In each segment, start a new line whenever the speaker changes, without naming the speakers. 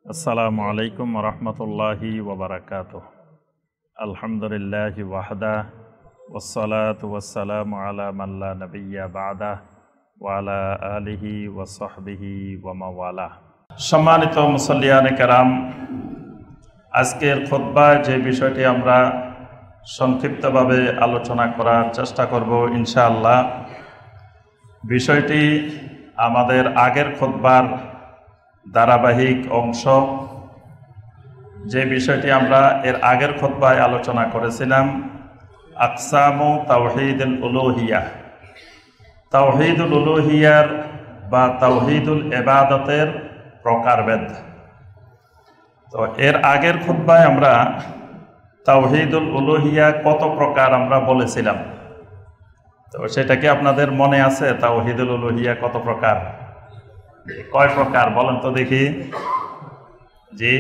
আসসালামু আলাইকুম রহমতুল্লাহি ওবরাকাতুহ। আলহামদুলিল্লাহি ওয়াহদা ওয়াসসালাতু ওয়াসসালামু আলা মান লা নাবিয়্যা বা'দা ওয়া আলা আলিহি ওয়া সাহবিহি ওয়া মাওয়ালা। সম্মানিত মুসল্লিয়ানে কেরাম, আজকের খুতবায় যে বিষয়টি আমরা সংক্ষিপ্তভাবে আলোচনা করার চেষ্টা করব ইনশাআল্লাহ, বিষয়টি আমাদের আগের খুতবার ধারাবাহিক অংশ। যে বিষয়টি আমরা এর আগের খুতবায় আলোচনা করেছিলাম, আকসামু তাওহীদুল উলুহিয়া, তাওহীদুল উলুহিয়ার বা তাওহীদুল ইবাদতের প্রকারভেদ। তো এর আগের খুতবায় আমরা তাওহীদুল উলুহিয়া কত প্রকার আমরা বলেছিলাম। তো সেটা কি আপনাদের মনে আছে? তাওহীদুল উলুহিয়া কত প্রকার, কয় প্রকার বলেন তো দেখি? জি,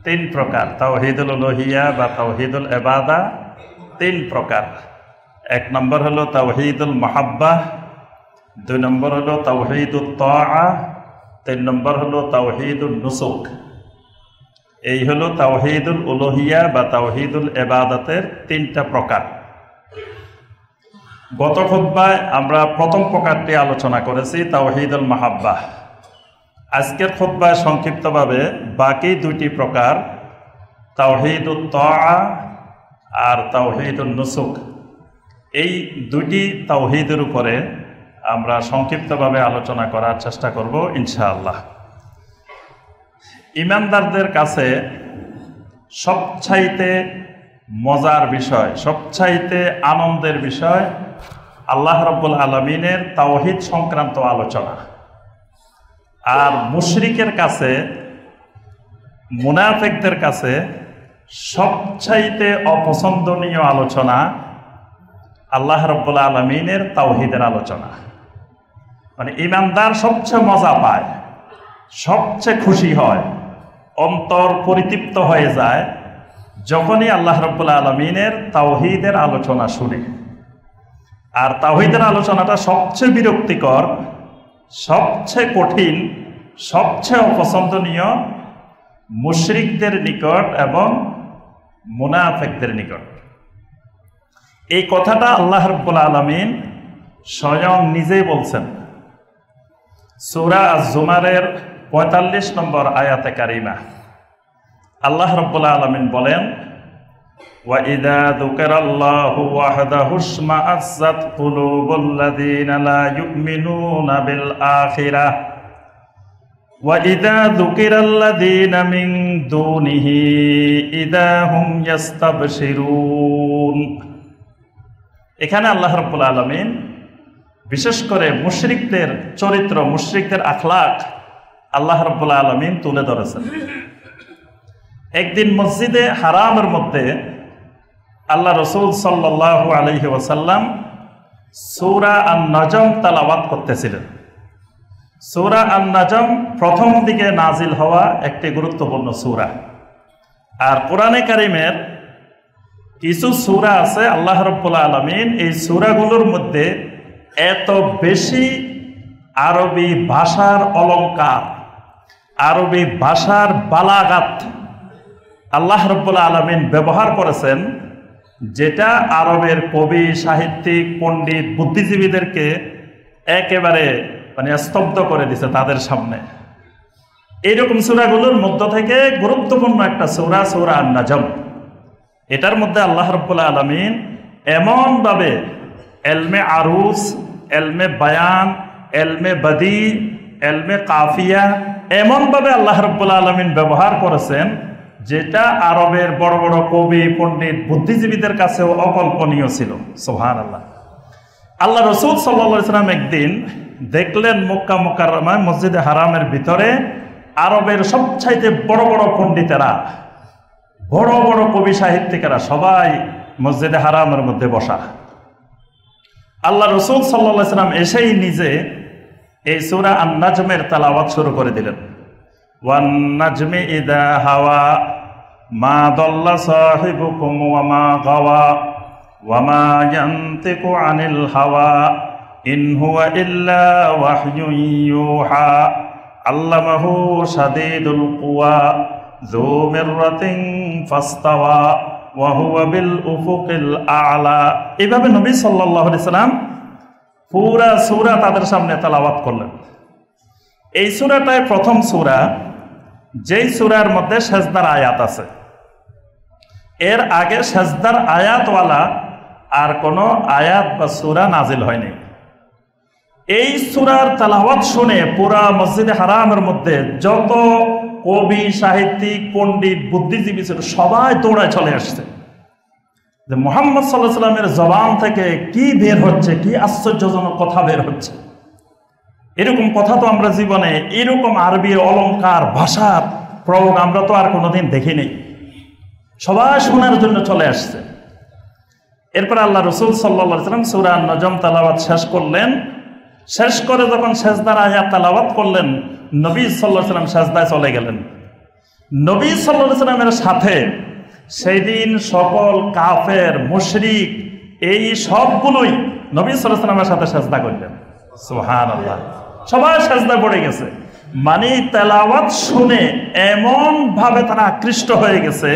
3 প্রকার। তাওহীদুল উলুহিয়া বা তাওহীদুল ইবাদা 3 প্রকার। 1 নম্বর হলো তাওহীদুল মাহাব্বাহ, 2 নম্বর হলো তাওহীদুত তাআ, 3 নম্বর হলো তাওহীদুন নুসুক। এই হলো তাওহীদুল উলুহিয়া বা তাওহীদুল ইবাদতের 3টা প্রকার। গত খুতবায় আমরা প্রথম প্রকারটি আলোচনা করেছি, তাওহীদুল মাহাব্বাহ। আজকের খুতবায় সংক্ষিপ্তভাবে বাকি 2টি প্রকার, তাওহীদুত তাআ আর তাওহীদুন নুসুক, এই 2টি তাওহীদের উপরে আমরা সংক্ষিপ্তভাবে আলোচনা করার চেষ্টা করব ইনশাআল্লাহ। ঈমানদারদের কাছে সবচাইতে মজার বিষয়, সবচাইতে আনন্দের বিষয় আল্লাহ রাব্বুল আলামিনের তাওহীদ সংক্রান্ত আলোচনা। আর মুশরিকের কাছে, মুনাফিকদের কাছে সবচাইতে অপছন্দনীয় আলোচনা আল্লাহ রাব্বুল আলামিনের তাওহীদের আলোচনা। মানে ঈমানদার সবচেয়ে মজা পায়, সবচেয়ে খুশি হয়, অন্তর পরিতৃপ্ত হয়ে যায় যখনই আল্লাহ রাব্বুল আলামিনের তাওহীদের আলোচনা শুনে। আর তাওহীদের আলোচনাটা সবচেয়ে বিরক্তিকর, সবচেয়ে কঠিন, সবচেয়ে অপছন্দনীয় মুশরিকদের নিকট এবং মুনাফিকদের নিকট। এই কথাটা আল্লাহ রাব্বুল আলামিন স্বয়ং নিজেই বলছেন। সূরা আজ-জুমারের 45 নম্বর আয়াতে কারিমা আল্লাহ রাব্বুল আলামিন বলেন, وَإِذَا ذُكِرَ اللَّهُ وَحْدَهُ اشْمَأَزَّتْ قُلُوبُ الَّذِينَ لَا يُؤْمِنُونَ بِالْآخِرَةِ وَإِذَا ذُكِرَ الَّذِينَ مِن دُونِهِ إِذَا هُمْ يَسْتَبْشِرُونَ। এখানে আল্লাহ রাব্বুল আলামিন বিশেষ করে মুশরিকদের চরিত্র, মুশরিকদের আখলাক আল্লাহ রাব্বুল আলামিন তুলে ধরেছেন। একদিন মসজিদে হারামের মধ্যে আল্লাহ রাসূল সাল্লাল্লাহু আলাইহি ওয়াসাল্লাম সূরা আন-নাজম তেলাওয়াত করতেছিলেন। সূরা আন-নাজম প্রথম দিকে নাজিল হওয়া একটি গুরুত্বপূর্ণ সূরা। আর কোরআনে কারিমের কিছু সূরা আছে আল্লাহ রাব্বুল আলামিন এই সূরাগুলোর মধ্যে এত বেশি আরবি ভাষার অলংকার, আরবি ভাষার বালাগাত আল্লাহ রাব্বুল আলামিন ব্যবহার করেছেন, যেটা আরবের কবি, সাহিত্যিক, পণ্ডিত, বুদ্ধিজীবীদেরকে একেবারে স্তব্ধ করে দিছে তাদের সামনে। এইরকম সূরাগুলোর মধ্য থেকে গুরুত্বপূর্ণ একটা সূরা, সূরা আন-নাজম। এটার মধ্যে আল্লাহ রাব্বুল আলামিন এমনভাবে এলমে আরুজ, এলমে বায়ান, এলমে বদি, এলমে কাফিয়া এমনভাবে আল্লাহ রাব্বুল আলামিন ব্যবহার করেছেন যেটা আরবের বড় বড় কবি, পণ্ডিত, বুদ্ধিজীবীদের কাছেও অকল্পনীয় ছিল। সুবহানাল্লাহ। আল্লাহ রাসূল সাল্লাল্লাহু আলাইহি ওয়াসাল্লাম একদিন দেখলেন মক্কা মুকাররমায় মসজিদে হারামের ভিতরে আরবের সবচাইতে বড় বড় পণ্ডিতেরা, বড় বড় কবি, সাহিত্যিকেরা সবাই মসজিদে হারামের মধ্যে বসা। আল্লাহ রাসূল সাল্লাল্লাহু আলাইহি ওয়াসাল্লাম এসেই নিজে এই সূরা আন-নাজমের তেলাওয়াত শুরু করে দিলেন। ওয়ান নাজমি ইযা হাওয়া মা দাল্লা সাহিবুকুম ওয়া মা গাওয়া ওয়া মা ইয়ানতিকু আনিল হাওয়া ইন হুয়া ইল্লা ওয়াহয়ুন ইউহা আল্লামাহু শাদীদুল কুওয়া যু মিররাতিন ফাস্তাওয়া ওয়া হুয়া বিল উফুকিল আ'লা। এইভাবে নবী সাল্লাল্লাহু আলাইহি সাল্লাম পুরা সূরা তাদের সামনে তেলাওয়াত করলেন। এই সূরাটাই প্রথম সূরা যেই সূরার মধ্যে সেজদার আয়াত আছে। এর আগে সেজদার আয়াতওয়ালা আর কোনো আয়াত বা সূরা নাজিল হয়নি। এই সূরার তেলাওয়াত শুনে পুরা মসজিদে হারামের মধ্যে যত কবি, সাহিত্যিক, পণ্ডিত, বুদ্ধিজীবী ছিল সবাই দৌড়ায় চলে আসছে যে মুহাম্মদ সাল্লাল্লাহু আলাইহি সাল্লামের জবান থেকে কি বের হচ্ছে, কি আশ্চর্যজনক কথা বের হচ্ছে। এরকম কথা তো আমরা জীবনে, এরকম আরবি অলংকার ভাষার প্রয়োগ আমরা তো আর কোনোদিন দেখিনি। সবাই শোনার জন্য চলে আসছে। এরপর আল্লাহ রাসূল সাল্লাল্লাহু আলাইহি সাল্লাম সূরা আন-নাজম তেলাওয়াত শেষ করলেন। শেষ করে যখন সেজদার আয়াত তেলাওয়াত করলেন, নবী সাল্লাল্লাহু আলাইহি সাল্লাম সেজদায় চলে গেলেন। নবী সাল্লাল্লাহু আলাইহি সাল্লামের সাথে সেই দিন সকল কাফের, মুশরিক এই সবগুলোই নবী সাল্লাল্লাহু আলাইহি সাল্লামের সাথে সেজদা করলেন। সুবহানাল্লাহ, সবাই সেজদায় পড়ে গেছে। মানে তেলাওয়াত শুনে এমন ভাবে তারা আকৃষ্ট হয়ে গেছে,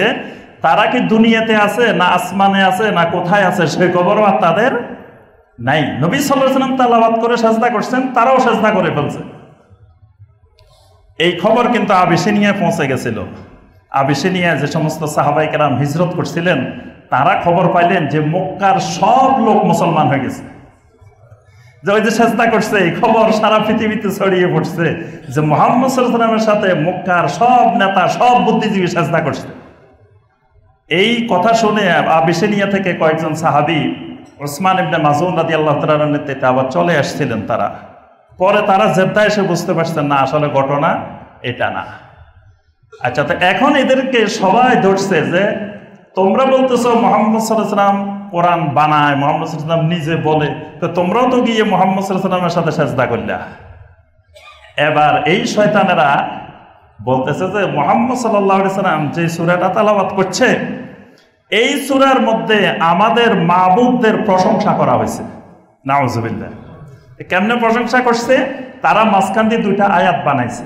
তারা কি দুনিয়াতে আছে না আসমানে আছে না কোথায় আছে সেই খবরও আর তাদের নাই। নবী সাল্লাল্লাহু আলাইহি সাল্লাম তেলাওয়াত করে সেজদা করছেন, তারাও সেজদা করে ফেলছে। এই খবর কিন্তু আবিসিনিয়ায় পৌঁছে গেছিল। আবিসিনিয়ায় যে সমস্ত সাহাবায়ে কেরাম হিজরত করছিলেন তারা খবর পাইলেন যে মক্কার সব লোক মুসলমান হয়ে গেছে। যে ওই যে সেজদা করছে এই খবর সারা পৃথিবীতে ছড়িয়ে পড়ছে যে মুহাম্মদ সাল্লাল্লাহু আলাইহি ওয়াসাল্লামের সাথে মক্কার সব নেতা, সব বুদ্ধিজীবী সেজদা করছে। এই কথা শুনে আবিসিনিয়া থেকে কয়েকজন সাহাবী উসমান ইবনে মাযউন রাদিয়াল্লাহু তাআলার নেতৃত্বে আবার চলে আসছিলেন। তারা পরে তারা জেদ্দায় এসে বুঝতে পারছেন না আসলে ঘটনা এটা না। আচ্ছা, তো এখন এদেরকে সবাই ধরছে যে তোমরা বলতেছো মুহাম্মদ সাল্লাল্লাহু আলাইহি ওয়াসাল্লাম কোরআন বানায়, মুহাম্মদ সাল্লাল্লাহু আলাইহি ওয়াসাল্লাম নিজে বলে, তো তোমরাও তো গিয়ে মুহাম্মদ সাল্লাল্লাহু আলাইহি ওয়াসাল্লামের সাথে সেজদা করলা। এবার এই শয়তানেরা বলতেছে যে মুহাম্মদ সাল্লাল্লাহু আলাইহি ওয়াসাল্লাম যে সূরাটা তেলাওয়াত করছে এই সূরার মধ্যে আমাদের মাবুদদের প্রশংসা করা হয়েছে। নাউজুবিল্লাহ। কেমনে প্রশংসা করছে? তারা মাঝখান দিয়ে দুইটা আয়াত বানাইছে।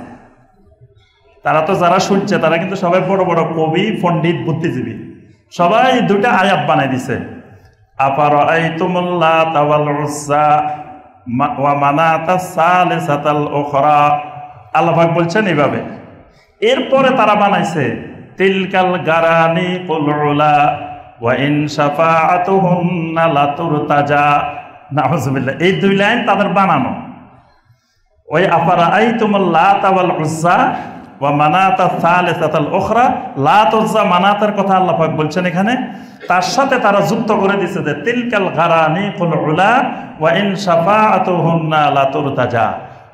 তারা তো যারা শুনছে তারা কিন্তু সবাই বড় বড় কবি, পণ্ডিত, বুদ্ধিজীবী, সবাই দুইটা আয়াত বানাই দিছে। আফারাআইতুমুল লাতা ওয়াল উজ্জা ওয়া মানাতাস সালিসাতাল উখরা। আল্লাহ পাক বলছেন এইভাবে। এরপরে তারা বানাইছে তিলকাল গারানি কুল উলা ওয়া ইন শাফাআতুহুন্না লাতুরতাজা। নাউজুবিল্লাহ। এই দুই লাইন তাদের বানানো। ওই আফারাআইতুমুল লাতা ওয়াল উজ্জা ওয়া মানাতাস সালিসাতাল উখরা, লাত উজ্জা মানাতের কথা আল্লাহ পাক বলছেন এখানে। তার সাথে তারা যুক্ত করে দিয়েছে যে তিলকাল গারানি কুল উলা ওয়া ইন শাফাআতুহুন্না লাতুরতাজা।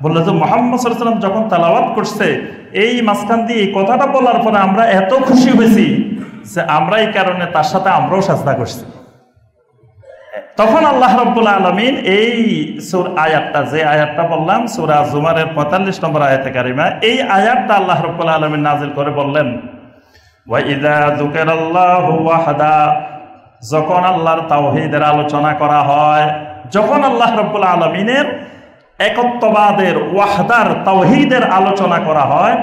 বললো যে মুহাম্মদ সাল্লাল্লাহু আলাইহি ওয়াসাল্লাম যখন তেলাওয়াত করছে এই মাঝখান দিয়ে এই কথাটা বলার পরে আমরা এত খুশি হয়েছি যে আমরা এই কারণে তার সাথে আমরাও সাজদা করছি। তখন আল্লাহ রাব্বুল আলামিন এই আয়াতটা, যে আয়াতটা বললাম সূরা জুমারের 45 নম্বর আয়াতে কারিমা, এই আয়াতটা আল্লাহ রাব্বুল আলামিন নাজিল করে বললেন ওয়া ইযা যুকিরাল্লাহু ওয়াহদা, যখন আল্লাহর তাওহীদের আলোচনা করা হয়, যখন আল্লাহ রাব্বুল আলামিনের একত্ববাদের, ওয়াহদার, তাওহীদের আলোচনা করা হয়,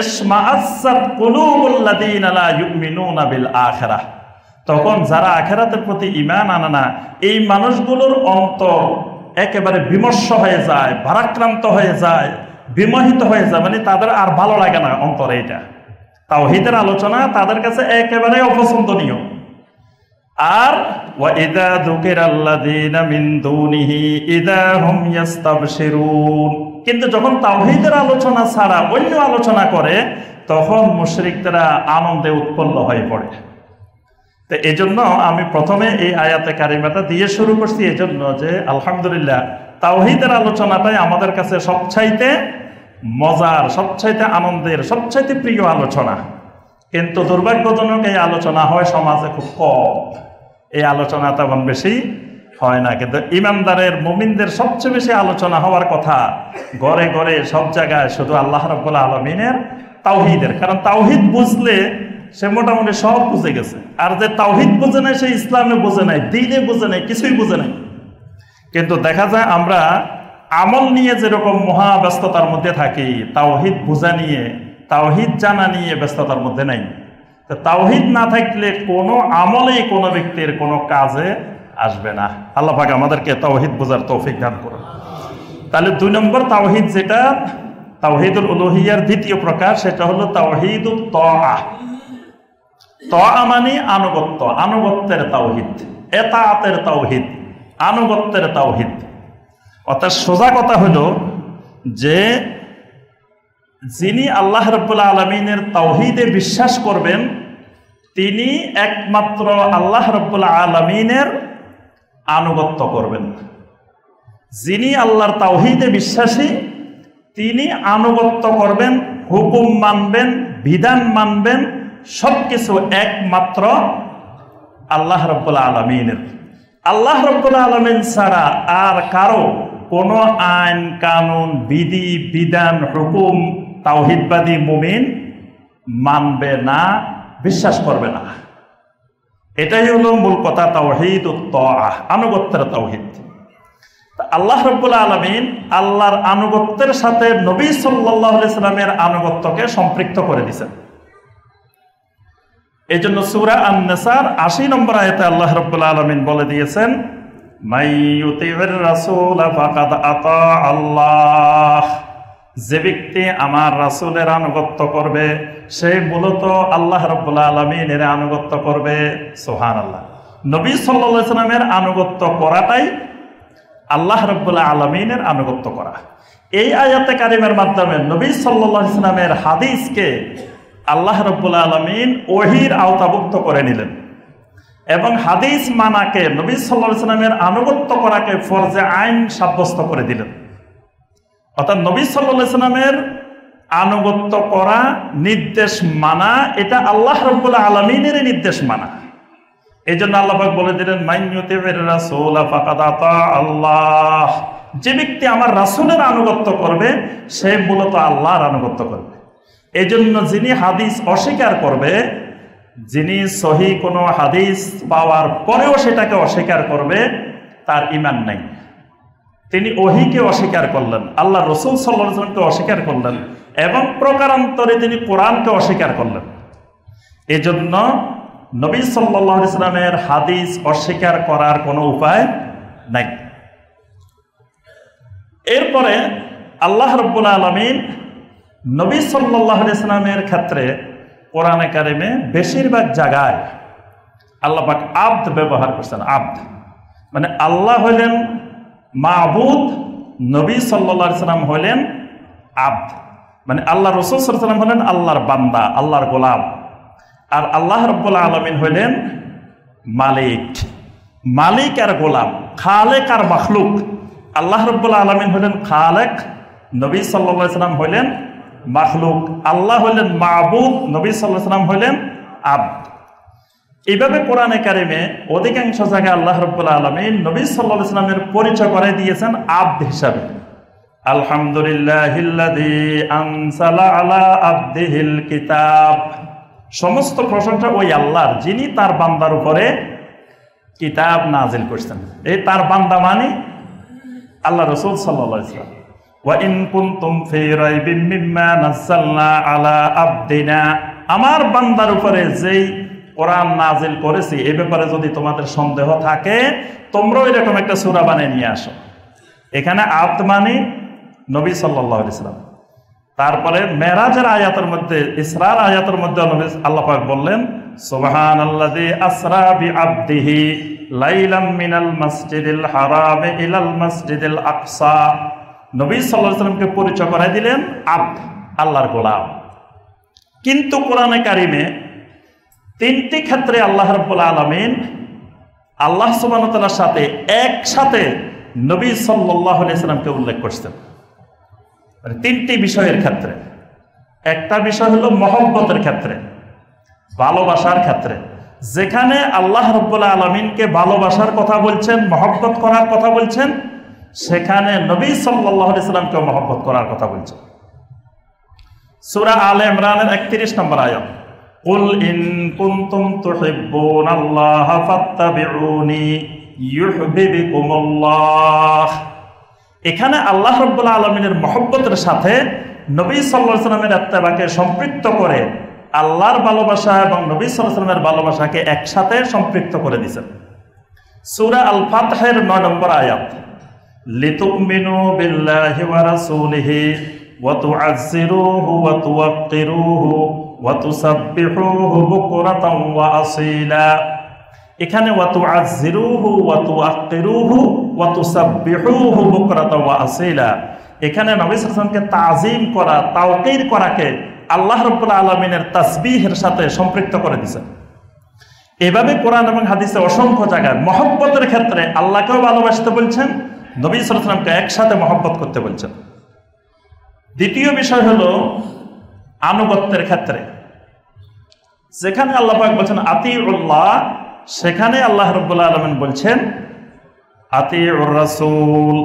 ইসমাআসাত কুলুবুল্লাযীনা লা ইউমিনুনা বিল আখিরাহ, তখন যারা আখিরাতের প্রতি ঈমান আনে না এই মানুষগুলোর অন্তর একেবারে বিমর্ষ হয়ে যায়, ভারাক্রান্ত হয়ে যায়, বিমোহিত হয়ে যায়। মানে তাদের আর ভালো লাগে না অন্তরে। এটা তাওহীদের আলোচনা তাদের কাছে একেবারে অপছন্দনীয়। আর ওয়া ইযা যুকিরাল্লাযীনা মিন দুনিহি ইযা হুম ইস্তাবশিরুন, কিন্তু যখন তাওহীদের আলোচনা ছাড়া অন্য আলোচনা করে তখন মুশরিকরা আনন্দে উৎপন্ন হয়ে পড়ে। তো এজন্য আমি প্রথমে এই আয়াতে কারিমাটা দিয়ে শুরু করছি, এজন্য যে আলহামদুলিল্লাহ তাওহীদের আলোচনাটাই আমাদের কাছে সবচাইতে মজার, সবচাইতে আনন্দের, সবচাইতে প্রিয় আলোচনা। কিন্তু দুর্ভাগ্যজনক এই আলোচনা হয় সমাজে খুব কম, এই আলোচনা তেমন বেশি হয় না। কিন্তু ইমানদারের, মুমিনদের সবচেয়ে বেশি আলোচনা হওয়ার কথা ঘরে ঘরে সব জায়গায় শুধু আল্লাহ রাব্বুল আলামিনের তাওহীদের। কারণ তাওহীদ বুঝলে সে মোটামুটি সব বুঝে গেছে। আর যে তাওহীদ বুঝে নাই সে ইসলামে বুঝে নাই, দ্বীনে বুঝে নাই, কিছুই বুঝে নাই। কিন্তু দেখা যায় আমরা আমল নিয়ে যেরকম মহাব্যস্ততার মধ্যে থাকি, তাওহীদ বোঝা নিয়ে, তাওহীদ জানা নিয়ে ব্যস্ততার মধ্যে নাই। তো তাওহীদ না থাকলে কোনো আমলেই কোনো ব্যক্তির কোনো কাজে আসবে না। আল্লাহ পাক আমাদেরকে তাওহীদ বোঝার তৌফিক দান করুন। তাহলে 2 নম্বর তাওহীদ, যেটা তাওহীদুল উলুহিয়ার দ্বিতীয় প্রকার, সেটা হলো তাওহীদুত তাআ। তাআ মানে আনুগত্য, আনুগত্যের তাওহীদ, ইতাআতের তাওহীদ, আনুগত্যের তাওহীদ। অর্থাৎ সোজা কথা হলো যে যিনি আল্লাহ রাব্বুল আলামিনের তাওহীদে বিশ্বাস করবেন, তিনি একমাত্র আল্লাহ রাব্বুল আলামিনের আনুগত্য করবেন। যিনি আল্লাহর তাওহীদে বিশ্বাসী, তিনি আনুগত্য করবেন, হুকুম মানবেন, বিধান মানবেন, সবকিছু একমাত্র আল্লাহ রাব্বুল আলামিনের। আল্লাহ রাব্বুল আলামিন ছাড়া আর কারো কোনো আইন কানুন, বিধি বিধান, হুকুম তাওহীদবাদী মুমিন মানবে না, বিশ্বাস করবে না। এটাই হলো মূল কথা, তাওহীদুত তাআ, আনুগত্যের তাওহীদ। আল্লাহ রাব্বুল আলামিন আল্লাহর আনুগত্যের সাথে নবী সাল্লাল্লাহু আলাইহি সাল্লামের আনুগত্যকে সম্পৃক্ত করে দিয়েছেন। এই জন্য সূরা আন-নিসার ৮০ নম্বর আয়াতে আল্লাহ রাব্বুল আলামিন বলে দিয়েছেন, মাই ইউতিউর রাসূল ফাকাদ আতা আল্লাহ। যে ব্যক্তি আমার রাসূলের আনুগত্য করবে, সে মূলত আল্লাহ রাব্বুল আলামিনের আনুগত্য করবে। সুবহানাল্লাহ। নবী সাল্লাল্লাহু আলাইহি সাল্লামের আনুগত্য করাটাই আল্লাহ রাব্বুল আলামিনের আনুগত্য করা। এই আয়াতে কারিমের মাধ্যমে নবী সাল্লাল্লাহু আলাইহি সাল্লামের হাদিসকে আল্লাহ রাব্বুল আলামিন ওহীর আওতাভুক্ত করে নিলেন এবং হাদিস মানাকে, নবী সাল্লাল্লাহু আলাইহি সাল্লামের আনুগত্য করাকে ফরজে আইন সাব্যস্ত করে দিলেন। অর্থাৎ নবী সাল্লাল্লাহু আলাইহি সাল্লামের আনুগত্য করা, নির্দেশ মানা, এটা আল্লাহ রাব্বুল আলামিনের নির্দেশ মানা। এই জন্য আল্লাহ পাক বলে দিলেন, মান ইউতিউর রাসূল ফাকাদ আতা আল্লাহ। যে ব্যক্তি আমার রাসূলের আনুগত্য করবে, সে মূলত আল্লাহর আনুগত্য করবে। এই জন্য যিনি হাদিস অস্বীকার করবে, যিনি সহি কোনো হাদিস পাওয়ার পরেও সেটাকে অস্বীকার করবে, তার ঈমান নেই। তিনি ওহীকে অস্বীকার করলেন, আল্লাহ রাসূল সাল্লাল্লাহু আলাইহি ওয়াসাল্লামকে অস্বীকার করলেন এবং প্রকারান্তরে তিনি কোরআনকে অস্বীকার করলেন। এজন্য নবী সাল্লাল্লাহু আলাইহি ওয়াসাল্লামের হাদিস অস্বীকার করার কোনো উপায় নাই। এরপরে আল্লাহ রাব্বুল আলামিন নবী সাল্লাল্লাহু আলাইহি ওয়াসাল্লামের ক্ষেত্রে কোরআনে কারিমে বেশিরভাগ জায়গায় আল্লাহ পাক আব্দ ব্যবহার করছেন। আব্দ মানে আল্লাহ হইলেন মাবুদ, নবী সাল্লাল্লাহু আলাইহি ওয়াসাল্লাম হইলেন আব্দ। মানে আল্লাহ রাসূল সাল্লাল্লাহু আলাইহি ওয়াসাল্লাম হলেন আল্লাহর বান্দা, আল্লাহর গোলাম, আর আল্লাহ রাব্বুল আলামিন হইলেন মালিক। মালিক আর গোলাম, খালেক আর মাখলুক। আল্লাহ রাব্বুল আলামিন হইলেন খালেক, নবী সাল্লাল্লাহু আলাইহি ওয়াসাল্লাম হইলেন মাখলুক। আল্লাহ হইলেন মাবুদ, নবী সাল্লাল্লাহু আলাইহি ওয়াসাল্লাম হইলেন আব্দ। এইভাবে কোরআনে কারিমে অধিকাংশ জায়গায় আল্লাহ রাব্বুল আলামিন নবী সাল্লাল্লাহু আলাইহি ওয়াসাল্লামের পরিচয় করে দিয়েছেন আব্দ হিসাবে। আলহামদুলিল্লাহিল্লাযী আনজালা আলা আবদিহিল কিতাব। সমস্ত প্রশংসা ওই আল্লাহর, যিনি তার বান্দার উপরে কিতাব নাজিল করছেন। এই তার বান্দা মানে আল্লাহ রাসূল সাল্লাল্লাহু আলাইহি ওয়াসাল্লাম। ওয়া ইন কুনতুম ফি রাইবিম মিম্মা নাযালনা আলা আবদিনা। আমার বান্দার উপরে যেই কোরআন নাজিল করেছি, এই ব্যাপারে যদি তোমাদের সন্দেহ থাকে, তোমরাও এরকম একটা সূরা বানিয়ে নিয়ে আসো। এখানে আব্দ মানে নবী সাল্লাল্লাহু আলাইহি ওয়াসাল্লাম। তারপরে মেরাজের আয়াতের মধ্যে, ইসরার আয়াতের মধ্যে আল্লাহ পাক বললেন, সুবহানাল্লাযী আসরা বিআবদিহি লাইলাম মিনাল মাসজিদিল হারাম ইলাল মাসজিদিল আকসা। নবী সাল্লাল্লাহু আলাইহি ওয়াসাল্লামকে পরিচয় করাই দিলেন আব্দ, আল্লাহর গোলাম। কিন্তু কোরআনে কারিমে 3টি ক্ষেত্রে আল্লাহ রাব্বুল আলামিন আল্লাহ সুবহানাহু ওয়া তাআলার সাথে একসাথে নবী সাল্লাল্লাহু আলাইহি ওয়াসাল্লামকে উল্লেখ করছেন। 3টি বিষয়ের ক্ষেত্রে। একটা বিষয় হলো মহব্বতের ক্ষেত্রে, ভালোবাসার ক্ষেত্রে। যেখানে আল্লাহ রাব্বুল আলামিনকে ভালোবাসার কথা বলছেন, মহব্বত করার কথা বলছেন, সেখানে নবী সাল্লাল্লাহু আলাইহি ওয়াসাল্লামকে মহব্বত করার কথা বলছেন। সূরা আলে ইমরানের 31 নম্বর আয়াত, কুল ইন কুনতুম তুহিব্বুনাল্লাহা ফাত্তাবিউনি ইউহিব্বুকুমুল্লাহ। এখানে আল্লাহ রাব্বুল আলামিনের মহব্বতের সাথে নবী সাল্লাল্লাহু আলাইহি ওয়াসাল্লামের ইত্তেবাকে সম্পৃক্ত করে আল্লাহর ভালোবাসা এবং নবী সাল্লাল্লাহু আলাইহি ওয়াসাল্লামের ভালোবাসাকে একসাথে সম্পৃক্ত করে দিয়েছেন। সূরা আল ফাতহের ৯ নম্বর আয়াত, লিতুমিনু বিল্লাহি ওয়া রাসূলিহি ওয়া তুআজ্জিরুহু ওয়া তুওয়াক্কিরুহু ওয়া তুসাব্বিহুহু বুকরাতাও ওয়া আসীলা। এখানে ওয়া তুআজ্জিরুহু ওয়া তুওয়াক্কিরুহু ওয়া তুসাব্বিহুহু বুকরাতাও ওয়া আসীলা, এখানে নবী সাল্লাল্লাহু আলাইহি ওয়াসাল্লামকে তাযীম করা, তাওকীর করাকে আল্লাহ রাব্বুল আলামিনের তাসবিহের সাথে সম্পৃক্ত করে দিয়েছেন। এভাবে কোরআন এবং হাদিসে অসংখ্য জায়গায় মহব্বতের ক্ষেত্রে আল্লাহকেও ভালোবাসতে বলছেন, নবী সাল্লাল্লাহু আলাইহি ওয়াসাল্লামকে একসাথে মহব্বত করতে বলছেন। দ্বিতীয় বিষয় হলো আনুগত্যের ক্ষেত্রে, যেখানে আল্লাহ পাক বলছেন আতিউল্লাহ, সেখানে আল্লাহ রাব্বুল আলামিন বলছেন আতিউর রাসূল,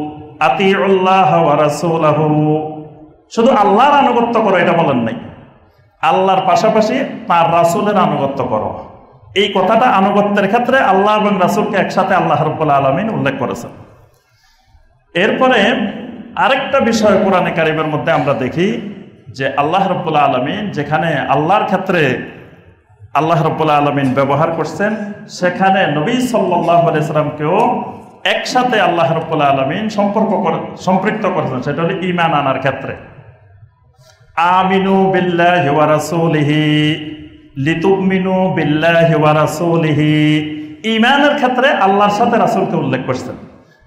আতিউল্লাহ ওয়া রাসূলাহু। শুধু আল্লাহর আনুগত্য করো এটা বলেন নাই, আল্লাহর পাশাপাশি তার রাসূলের আনুগত্য করো। এই কথাটা আনুগত্যের ক্ষেত্রে আল্লাহ এবং রাসূলকে একসাথে আল্লাহ রাব্বুল আলামিন উল্লেখ করেছেন। এরপরে আরেকটা বিষয় কোরআনে কারিমের মধ্যে আমরা দেখি যে আল্লাহ রাব্বুল আলামিন যেখানে আল্লাহর ক্ষেত্রে আল্লাহ রাব্বুল আলামিন ব্যবহার করছেন, সেখানে নবী সাল্লাল্লাহু আলাইহি সাল্লামকেও একসাথে আল্লাহ রাব্বুল আলামিন সম্পৃক্ত করেছেন। সেটা হলো ঈমান আনার ক্ষেত্রে, আমিনু বিল্লাহি ওয়া রাসূলিহি লিতুমিনু বিল্লাহি ওয়া রাসূলিহি। ঈমানের ক্ষেত্রে আল্লাহর সাথে রাসূলকে উল্লেখ করছেন,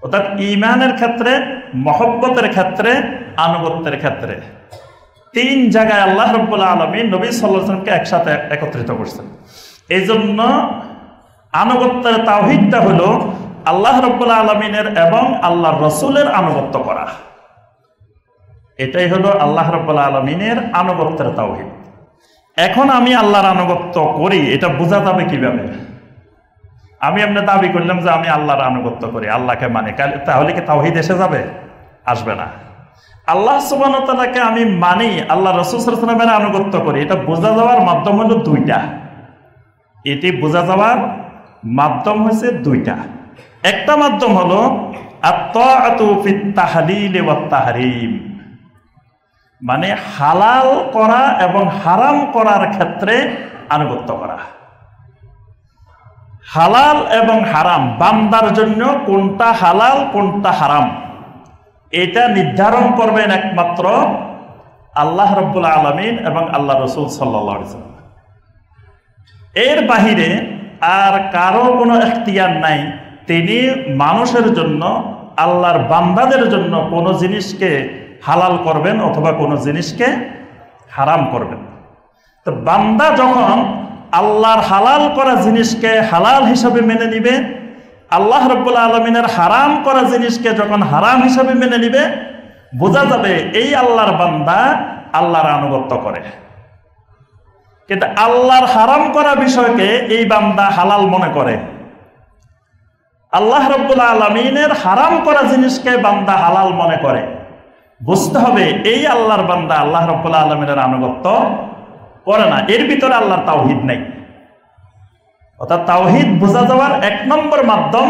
অর্থাৎ ঈমানের ক্ষেত্রে, মহব্বতের ক্ষেত্রে, আনুগত্যের ক্ষেত্রে তিন জায়গায় আল্লাহ রাব্বুল আলামিন নবী সাল্লাল্লাহু আলাইহি ওয়াসাল্লামকে একসাথে একত্রিত করছেন। এই জন্য আনুগত্যের তাওহীদটা হলো আল্লাহ রাব্বুল আলামিনের এবং আল্লাহর রাসূলের আনুগত্য করা। এটাই হলো আল্লাহ রাব্বুল আলামিনের আনুগত্যের তাওহীদ। এখন আমি আল্লাহর আনুগত্য করি, এটা বোঝা যাবে কিভাবে? আমি এমনি দাবি করলাম যে আমি আল্লাহর আনুগত্য করি, আল্লাহকে মানি, তাহলে কি তাওহীদ এসে যাবে? আসবে না। আল্লাহ সুবহানাহু ওয়া তাআলাকে আমি মানি, আল্লাহ রাসূল সাল্লাল্লাহু আলাইহি ওয়াসাল্লামের আনুগত্য করি, এটা বোঝা যাওয়ার মাধ্যম হলো দুইটা। এটি বোঝা যাওয়ার মাধ্যম হচ্ছে দুইটা। একটা মাধ্যম হলো আত-তাআতু ফিত তাহলিল ওয়াত তাহরীম, মানে হালাল করা এবং হারাম করার ক্ষেত্রে আনুগত্য করা। হালাল এবং হারাম, বান্দার জন্য কোনটা হালাল কোনটা হারাম, এটা নির্ধারণ করবেন একমাত্র আল্লাহ রাব্বুল আলামিন এবং আল্লাহ রাসূল সাল্লাল্লাহু আলাইহি ওয়াসাল্লাম। এর বাহিরে আর কারো কোনো ইখতিয়ার নাই। তিনি মানুষের জন্য, আল্লাহর বান্দাদের জন্য কোনো জিনিসকে হালাল করবেন অথবা কোনো জিনিসকে হারাম করবেন। তো বান্দা যখন আল্লাহর হালাল করা জিনিসকে হালাল হিসাবে মেনে নিবে, আল্লাহ রাব্বুল আলামিনের হারাম করা জিনিসকে যখন হারাম হিসাবে মেনে নিবে, বোঝা যাবে এই আল্লাহর বান্দা আল্লাহর আনুগত্য করে। কিন্তু আল্লাহর হারাম করা বিষয়কে এই বান্দা হালাল মনে করে, আল্লাহ রাব্বুল আলামিনের হারাম করা জিনিসকে বান্দা হালাল মনে করে, বুঝতে হবে এই আল্লাহর বান্দা আল্লাহ রাব্বুল আলামিনের আনুগত্য করে না, এর ভিতরে আল্লাহর তাওহীদ নেই। অর্থাৎ তাওহীদ বোঝা যাওয়ার এক নম্বর মাধ্যম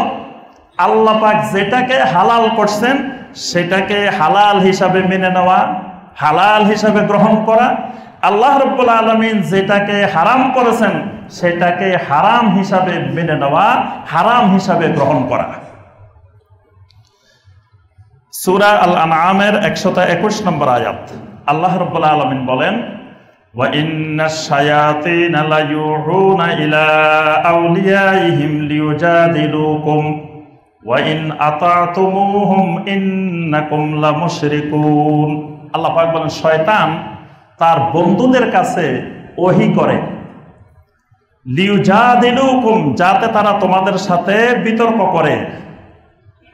আল্লাহ পাক যেটাকে হালাল করছেন সেটাকে হালাল হিসাবে মেনে নেওয়া, হালাল হিসাবে গ্রহণ করা। আল্লাহ রাব্বুল আলামিন যেটাকে হারাম করেছেন সেটাকে হারাম হিসাবে মেনে নেওয়া, হারাম হিসাবে গ্রহণ করা। সূরা আল আনআমের 121 নম্বর আয়াত, আল্লাহ রাব্বুল আলামিন বলেন ওয়া ইন্নাশ শায়াতিনা লায়ুহুনা ইলা আউলিয়াইহিম লিয়ুজাদিলুকুম ওয়া ইন আতাতুমুহুম ইন্নাকুম লামুশরিকুন। আল্লাহ পাক বলেন শয়তান তার বন্ধুদের কাছে ওহী করে, লিয়ুজাদিলুকুম, যাতে তারা তোমাদের সাথে বিতর্ক করে।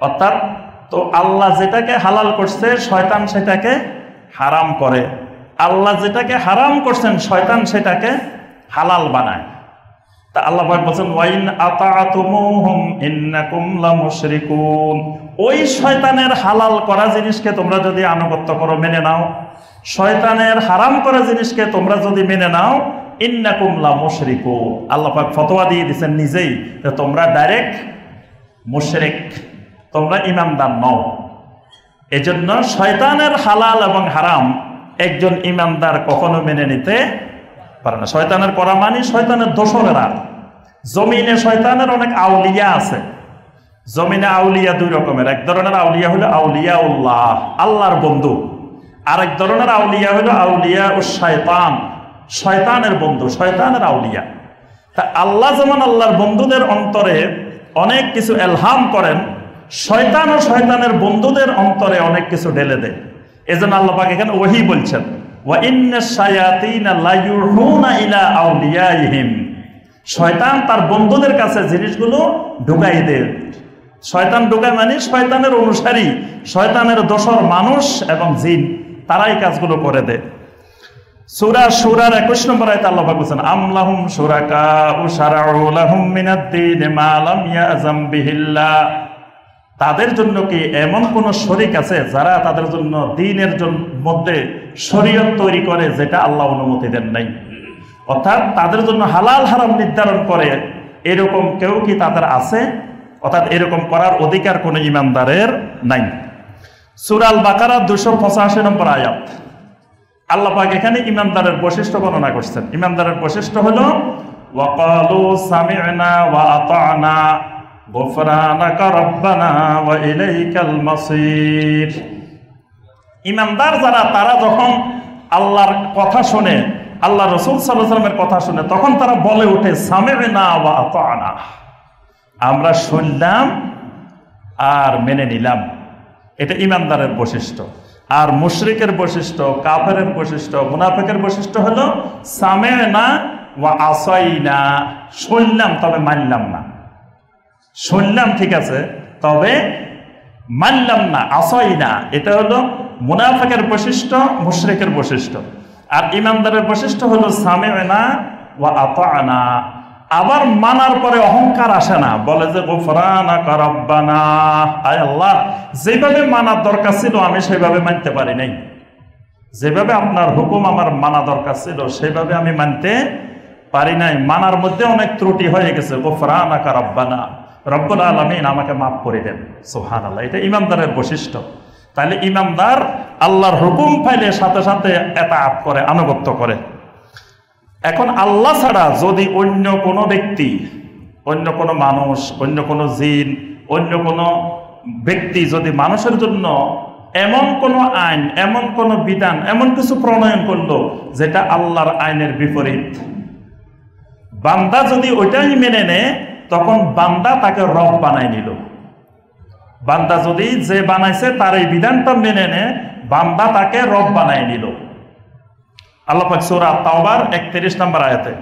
অর্থাৎ তো আল্লাহ যেটাকে হালাল করছে শয়তান সেটাকে হারাম করে, আল্লাহ যেটাকে হারাম করছেন শয়তান সেটাকে হালাল বানায়। তা আল্লাহ পাক বলেন ওয়াইন আতাতুমুহুম ইন্নাকুম লামুশরিকুন, ওই শয়তানের হালাল করা জিনিসকে তোমরা যদি আনুগত্য করো, মেনে নাও, শয়তানের হারাম করা জিনিসকে তোমরা যদি মেনে নাও, ইন্নাকুম লামুশরিকুন, আল্লাহ পাক ফতোয়া দিয়ে দিয়েছেন নিজেই যে তোমরা ডাইরেক্ট মুশরিক, তোমরা ঈমানদার নও। এজন্য শয়তানের হালাল এবং হারাম একজন ইমানদার কখনো মেনে নিতে পারে না। শয়তানের করা মানে শয়তানের দোসরেরা। জমিনে শয়তানের অনেক আউলিয়া আছে। জমিনে আউলিয়া দুই রকমের, এক ধরনের আউলিয়া হলো আউলিয়া উল্লাহ, আল্লাহর বন্ধু, আরেক ধরনের আউলিয়া হলো আউলিয়া ও শয়তান, শয়তানের বন্ধু, শয়তানের আউলিয়া। তা আল্লাহ যেমন আল্লাহর বন্ধুদের অন্তরে অনেক কিছু এলহাম করেন, শয়তান ও শয়তানের বন্ধুদের অন্তরে অনেক কিছু ঢেলে দেয়। এজন্য আল্লাহ পাক এখানে ওহী বলছেন, ওয়া ইন্নাশ শায়াতিনা লা ইউহুনা ইলা আউলিয়াইহিম, শয়তান তার বন্ধুদের কাছে জিনিসগুলো ঢুকাই দেয়। শয়তান ঢুকায় মানে শয়তানের অনুসারী, শয়তানের দোসর মানুষ এবং জিন, তারাই কাজগুলো করে দেয়। সূরা শুরার 21 নম্বর আয়াতে আল্লাহ পাক বলেন, আমলাহুম শুরাকাউ শারাউ লাহুম মিনাদ-দীন মা লাম ইয়াযাম বিহিল্লাহ, তাদের জন্য কি এমন কোন শরীক আছে যারা তাদের জন্য দ্বীনের মধ্যে শরীয়ত তৈরি করে যেটা আল্লাহ অনুমতি দেন নাই? অর্থাৎ তাদের জন্য হালাল হারাম নির্ধারণ করে এরকম কেউ কি তাদের আছে? অর্থাৎ এরকম করার অধিকার কোন ইমানদারের নাই। সূরা আল বাকারা 285 নম্বর আয়াত আল্লাহ পাক এখানে ইমানদারের বৈশিষ্ট্য বর্ণনা করছেন। ইমানদারের বৈশিষ্ট্য হলো ওয়াকালু সামি'না ওয়া আতা'না গুফরানাকা রাব্বানা ওয়া ইলাইকাল মাসির। ইমানদার যারা, তারা যখন আল্লাহর কথা শুনে, আল্লাহ রাসূল সাল্লাল্লাহু আলাইহি ওয়াসাল্লামের কথা শুনে, তখন তারা বলে ওঠে সামি'না ওয়া আতা'না, আমরা শুনলাম আর মেনে নিলাম। এটা ইমানদারের বৈশিষ্ট্য। আর মুশরিকের বৈশিষ্ট্য, কাফেরের বৈশিষ্ট্য, মুনাফিকের বৈশিষ্ট্য হলো সামি'না ওয়া আসাইনা, শুনলাম তবে মানলাম না। শুনলাম ঠিক আছে, তবে মানলাম না, আসাইনা। এটা হলো মুনাফিকের বৈশিষ্ট্য, মুশরিকের বৈশিষ্ট্য। আর ইমানদারের বৈশিষ্ট্য হলো সামি'না ওয়া আতা'না। আবার মানার পরে অহংকার আসে না, বলে যে গুফরানাকা রাব্বানা, আয় আল্লাহ, যেভাবে মানার দরকার ছিল আমি সেভাবে মানতে পারি নাই, যেভাবে আপনার হুকুম আমার মানা দরকার ছিল সেভাবে আমি মানতে পারি নাই, মানার মধ্যে অনেক ত্রুটি হয়ে গেছে, গুফরানাকা রাব্বানা, রব্বুল আলামিন আমাকে মাফ করে দেন। সুবহানাল্লাহ, এটা ইমানদারের বৈশিষ্ট্য। তাহলে ইমানদার আল্লাহর হুকুম পাইলে সাথে সাথে ইতাআত করে, আনুগত্য করে। এখন আল্লাহ ছাড়া যদি অন্য কোনো ব্যক্তি, অন্য কোনো মানুষ, অন্য কোনো জিন, অন্য কোনো ব্যক্তি যদি মানুষের জন্য এমন কোনো আইন, এমন কোনো বিধান, এমন কিছু প্রণয়ন করলো যেটা আল্লাহর আইনের বিপরীত, বান্দা যদি ওইটাই মেনে নেয়, তখন বান্দা তাকে রব বানায় নিল। বান্দা যদি যে বানাইছে তার এই বিধানটা মেনে নেয়, বান্দা তাকে রব বানায় নিল। আল্লাহ পাক সূরা তাওবার 31 নম্বর আয়াতে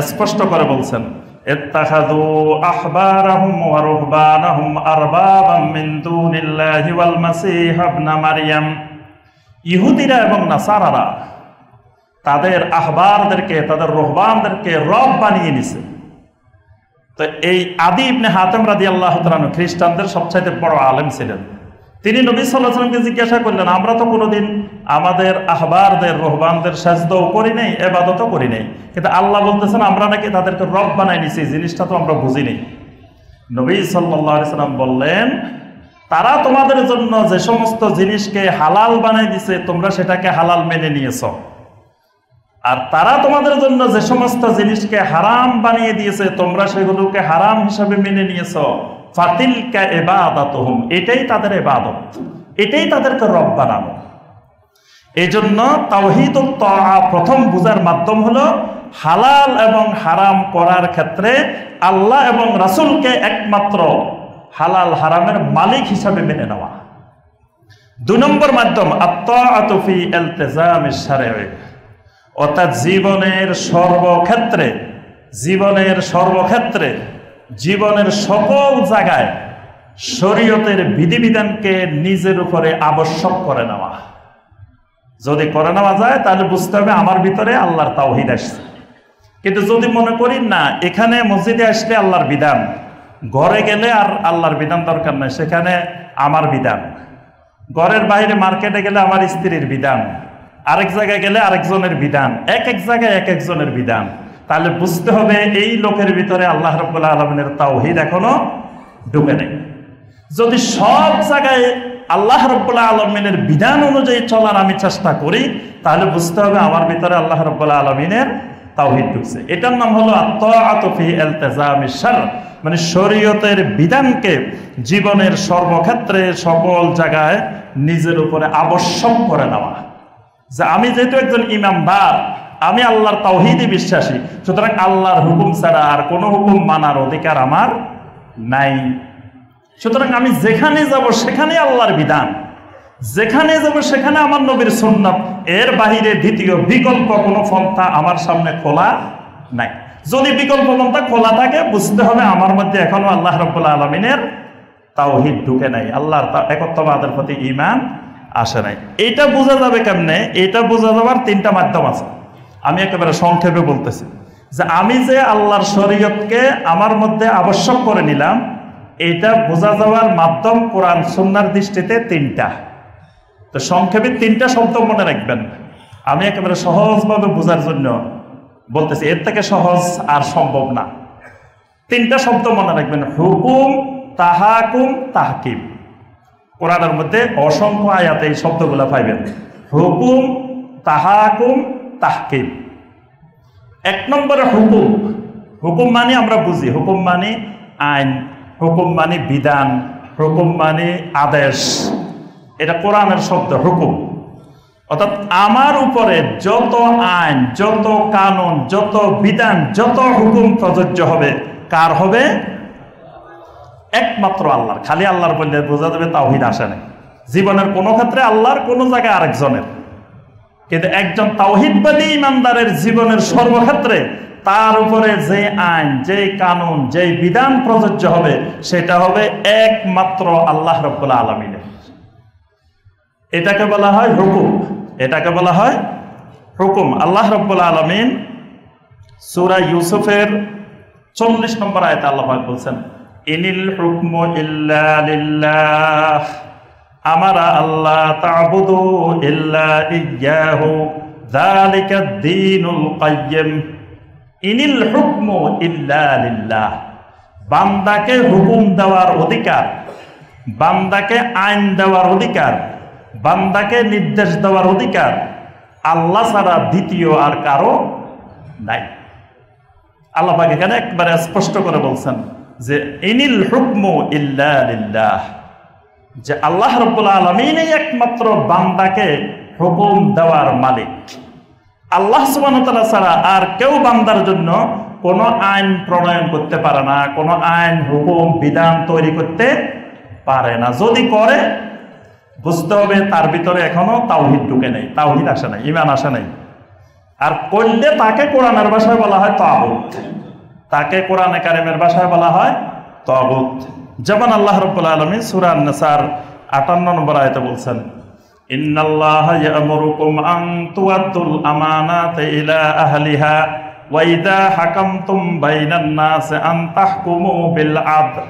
স্পষ্ট করে বলছেন, ইত্তাখাযু আহবারাহুম ওয়া রুহবানাহুম আরবাবাম মিন দুনিল্লাহি ওয়াল মাসীহ ইবনে মারইয়াম। ইহুদিরা এবং নাসারারা তাদের আহবারদেরকে, তাদের রুহবানদেরকে রব বানিয়ে নিছে। তো এই আদি ইবনে হাতেম রাদিয়াল্লাহু তাআলা খ্রিস্টানদের সবচাইতে বড় আলেম ছিলেন। তিনি নবী সাল্লাল্লাহু আলাইহি ওয়াসাল্লামকে জিজ্ঞাসা করলেন, আমরা তো কোনোদিন আমাদের আহবারদের, রহবানদের সাজদাও করি নাই, ইবাদতও করি নাই, কিন্তু আল্লাহ বলতেছেন আমরা নাকি তাদেরকে রব বানাই নিছি, জিনিসটা তো আমরা বুঝি নাই। নবী সাল্লাল্লাহু আলাইহি ওয়াসাল্লাম বললেন, তারা তোমাদের জন্য যে সমস্ত জিনিসকে হালাল বানাই দিছে তোমরা সেটাকে হালাল মেনে নিয়েছো, আর তারা তোমাদের জন্য যে সমস্ত জিনিসকে হারাম বানিয়ে দিয়েছে তোমরা সেগুলোকে হারাম হিসাবে মেনে নিয়েছো। ফাতিলকা ইবাদাতুহুম, এটাই তাদের ইবাদত, এটাই তাদেরকে রব বানানো। এই জন্য তাওহীদুত তাআ প্রথম বুঝার মাধ্যম হলো হালাল এবং হারাম করার ক্ষেত্রে আল্লাহ এবং রাসূলকে একমাত্র হালাল হারামের মালিক হিসাবে মেনে নেওয়া। 2 নম্বর মাধ্যম আত-তাআতু ফি ইলতিজামিশ শারঈ, অর্থাৎ জীবনের সর্বক্ষেত্রে, জীবনের সকল জায়গায় শরীয়তের বিধিবিধানকে নিজের উপরে আবশ্যক করে নেওয়া। যদি করে নেওয়া যায় তাহলে বুঝতে হবে আমার ভিতরে আল্লাহর তাওহীদ আসছে। কিন্তু যদি মনে করি না এখানে মসজিদে আসলে আল্লাহর বিধান, ঘরে গেলে আর আল্লাহর বিধান দরকার নাই, সেখানে আমার বিধান, ঘরের বাইরে মার্কেটে গেলে আমার স্ত্রীর বিধান, আরেক জায়গায় গেলে আরেকজনের বিধান, এক এক জায়গায় এক একজনের বিধান, তাহলে বুঝতে হবে এই লোকের ভিতরে আল্লাহ রাব্বুল আলামিনের তাওহীদ এখনো ঢুকে নেই। যদি সব জায়গায় আল্লাহ রাব্বুল আলামিনের বিধান অনুযায়ী চলার আমি চেষ্টা করি, তাহলে বুঝতে হবে আমার ভিতরে আল্লাহ রাব্বুল আলামিনের তাওহীদ ঢুকছে। এটার নাম হলো আত-তাআতু ফি ইলতিজামিশ শারঈ, মানে শরীয়তের বিধানকে জীবনের সর্বক্ষেত্রে সকল জায়গায় নিজের উপরে আবশ্যক করে নেওয়া। যে আমি যেহেতু একজন ইমানদার, আমি আল্লাহর তাওহীদে বিশ্বাসী, সুতরাং আল্লাহর হুকুম ছাড়া আর কোনো হুকুম মানার অধিকার আমার নাই। সুতরাং আমি যেখানে যাব সেখানে আল্লাহর বিধান, যেখানে যাব সেখানে আমার নবীর সুন্নাত, এর বাহিরে দ্বিতীয় বিকল্প কোনো পন্থা আমার সামনে খোলা নাই। যদি বিকল্প পন্থা খোলা থাকে, বুঝতে হবে আমার মধ্যে এখনো আল্লাহ রাব্বুল আলামিনের তাওহীদ ঢুকে নাই, আল্লাহর একত্ববাদের প্রতি ঈমান আসে নাই। এটা বোঝা যাবে কেমনে? এটা বোঝা যাবার তিনটা মাধ্যম আছে। আমি একেবারে সংক্ষেপে বলতেছি যে আমি যে আল্লাহর শরীয়তকে আমার মধ্যে আবশ্যক করে নিলাম, এটা বোঝা যাওয়ার মাধ্যম কোরআন সুন্নাহর দৃষ্টিতে তিনটা। তো সংক্ষেপে তিনটা শব্দ মনে রাখবেন, আমি একেবারে সহজভাবে বোঝার জন্য বলতেছি, এর থেকে সহজ আর সম্ভব না। তিনটা শব্দ মনে রাখবেন: হুকুম, তাহাকুম, তাহকিম। কোরআনের মধ্যে অসংখ্য আয়াতে এই শব্দগুলো পাইবেন, হুকুম, তাহাকুম, তাহকিম। এক নম্বরে হুকুম। হুকুম মানে আমরা বুঝি, হুকুম মানে আইন, হুকুম মানে বিধান, হুকুম মানে আদেশ। এটা কোরআনের শব্দ হুকুম। অর্থাৎ আমার উপরে যত আইন, যত কানুন, যত বিধান, যত হুকুম প্রযোজ্য হবে, কার হবে? একমাত্র আল্লাহর। খালি আল্লাহর বললে বোঝা যাবে তাওহীদ আসে নাই। জীবনের কোনো ক্ষেত্রে আল্লাহর, কোনো জায়গায় আরেকজনের। কিন্তু একজন তাওহীদবাদী ইমানদারের জীবনের সর্বক্ষেত্রে তার উপরে যে আইন, যে কানুন, যে বিধান প্রযোজ্য হবে, সেটা হবে একমাত্র আল্লাহ রাব্বুল আলামিনের। এটাকে বলা হয় হুকুম, এটাকে বলা হয় হুকুম। আল্লাহ রাব্বুল আলামিন সূরা ইউসুফের 40 নম্বর আয়াতে আল্লাহ পাক বলছেন, ইনিল হুকমু ইল্লা লিল্লাহ আমারা আল্লাহ তা'বুদু ইল্লা ইয়্যাহু যালিকাদ দীনুল কাইয়্যিম। ইনিল হুকমু ইল্লা লিল্লাহ, বান্দাকে হুকুম দেওয়ার অধিকার, বান্দাকে আইন দেওয়ার অধিকার, বান্দাকে নির্দেশ দেওয়ার অধিকার আল্লাহ ছাড়া দ্বিতীয় আর কারো নাই। আল্লাহ পাক এখানে একবারে স্পষ্ট করে বলছেন যে ইনিল হুকমু ইল্লা লিল্লাহ, যে আল্লাহ রাব্বুল আলামিনই একমাত্র বান্দাকে হুকুম দেওয়ার মালিক। আল্লাহ সুবহানাহু ওয়া তাআলা ছাড়া আর কেউ বান্দার জন্য কোনো আইন প্রণয়ন করতে পারে না, কোনো আইন, হুকুম, বিধান তৈরি করতে পারে না। যদি করে, বুঝতে হবে তার ভিতরে এখনো তাওহীদ ঢুকে নেই, তাওহীদ আসে নাই, ঈমান আসে নাই। আর করলে তাকে কোরআনের ভাষায় বলা হয় তাগুত, তাকে কোরআনে কারিমের ভাষায় বলা হয় তাগুত। যেমন আল্লাহ রাব্বুল আলামিন সূরা আন-নিসার 58 নম্বর আয়াতে বলছেন, ইন্নাল্লাহা ইয়া'মুরুকুম আন তু'আদ্দুল আমানাতি ইলা আহলিহা ওয়া ইযা হাকামতুম বাইনান নাসি আন তাহকুমু বিল আদল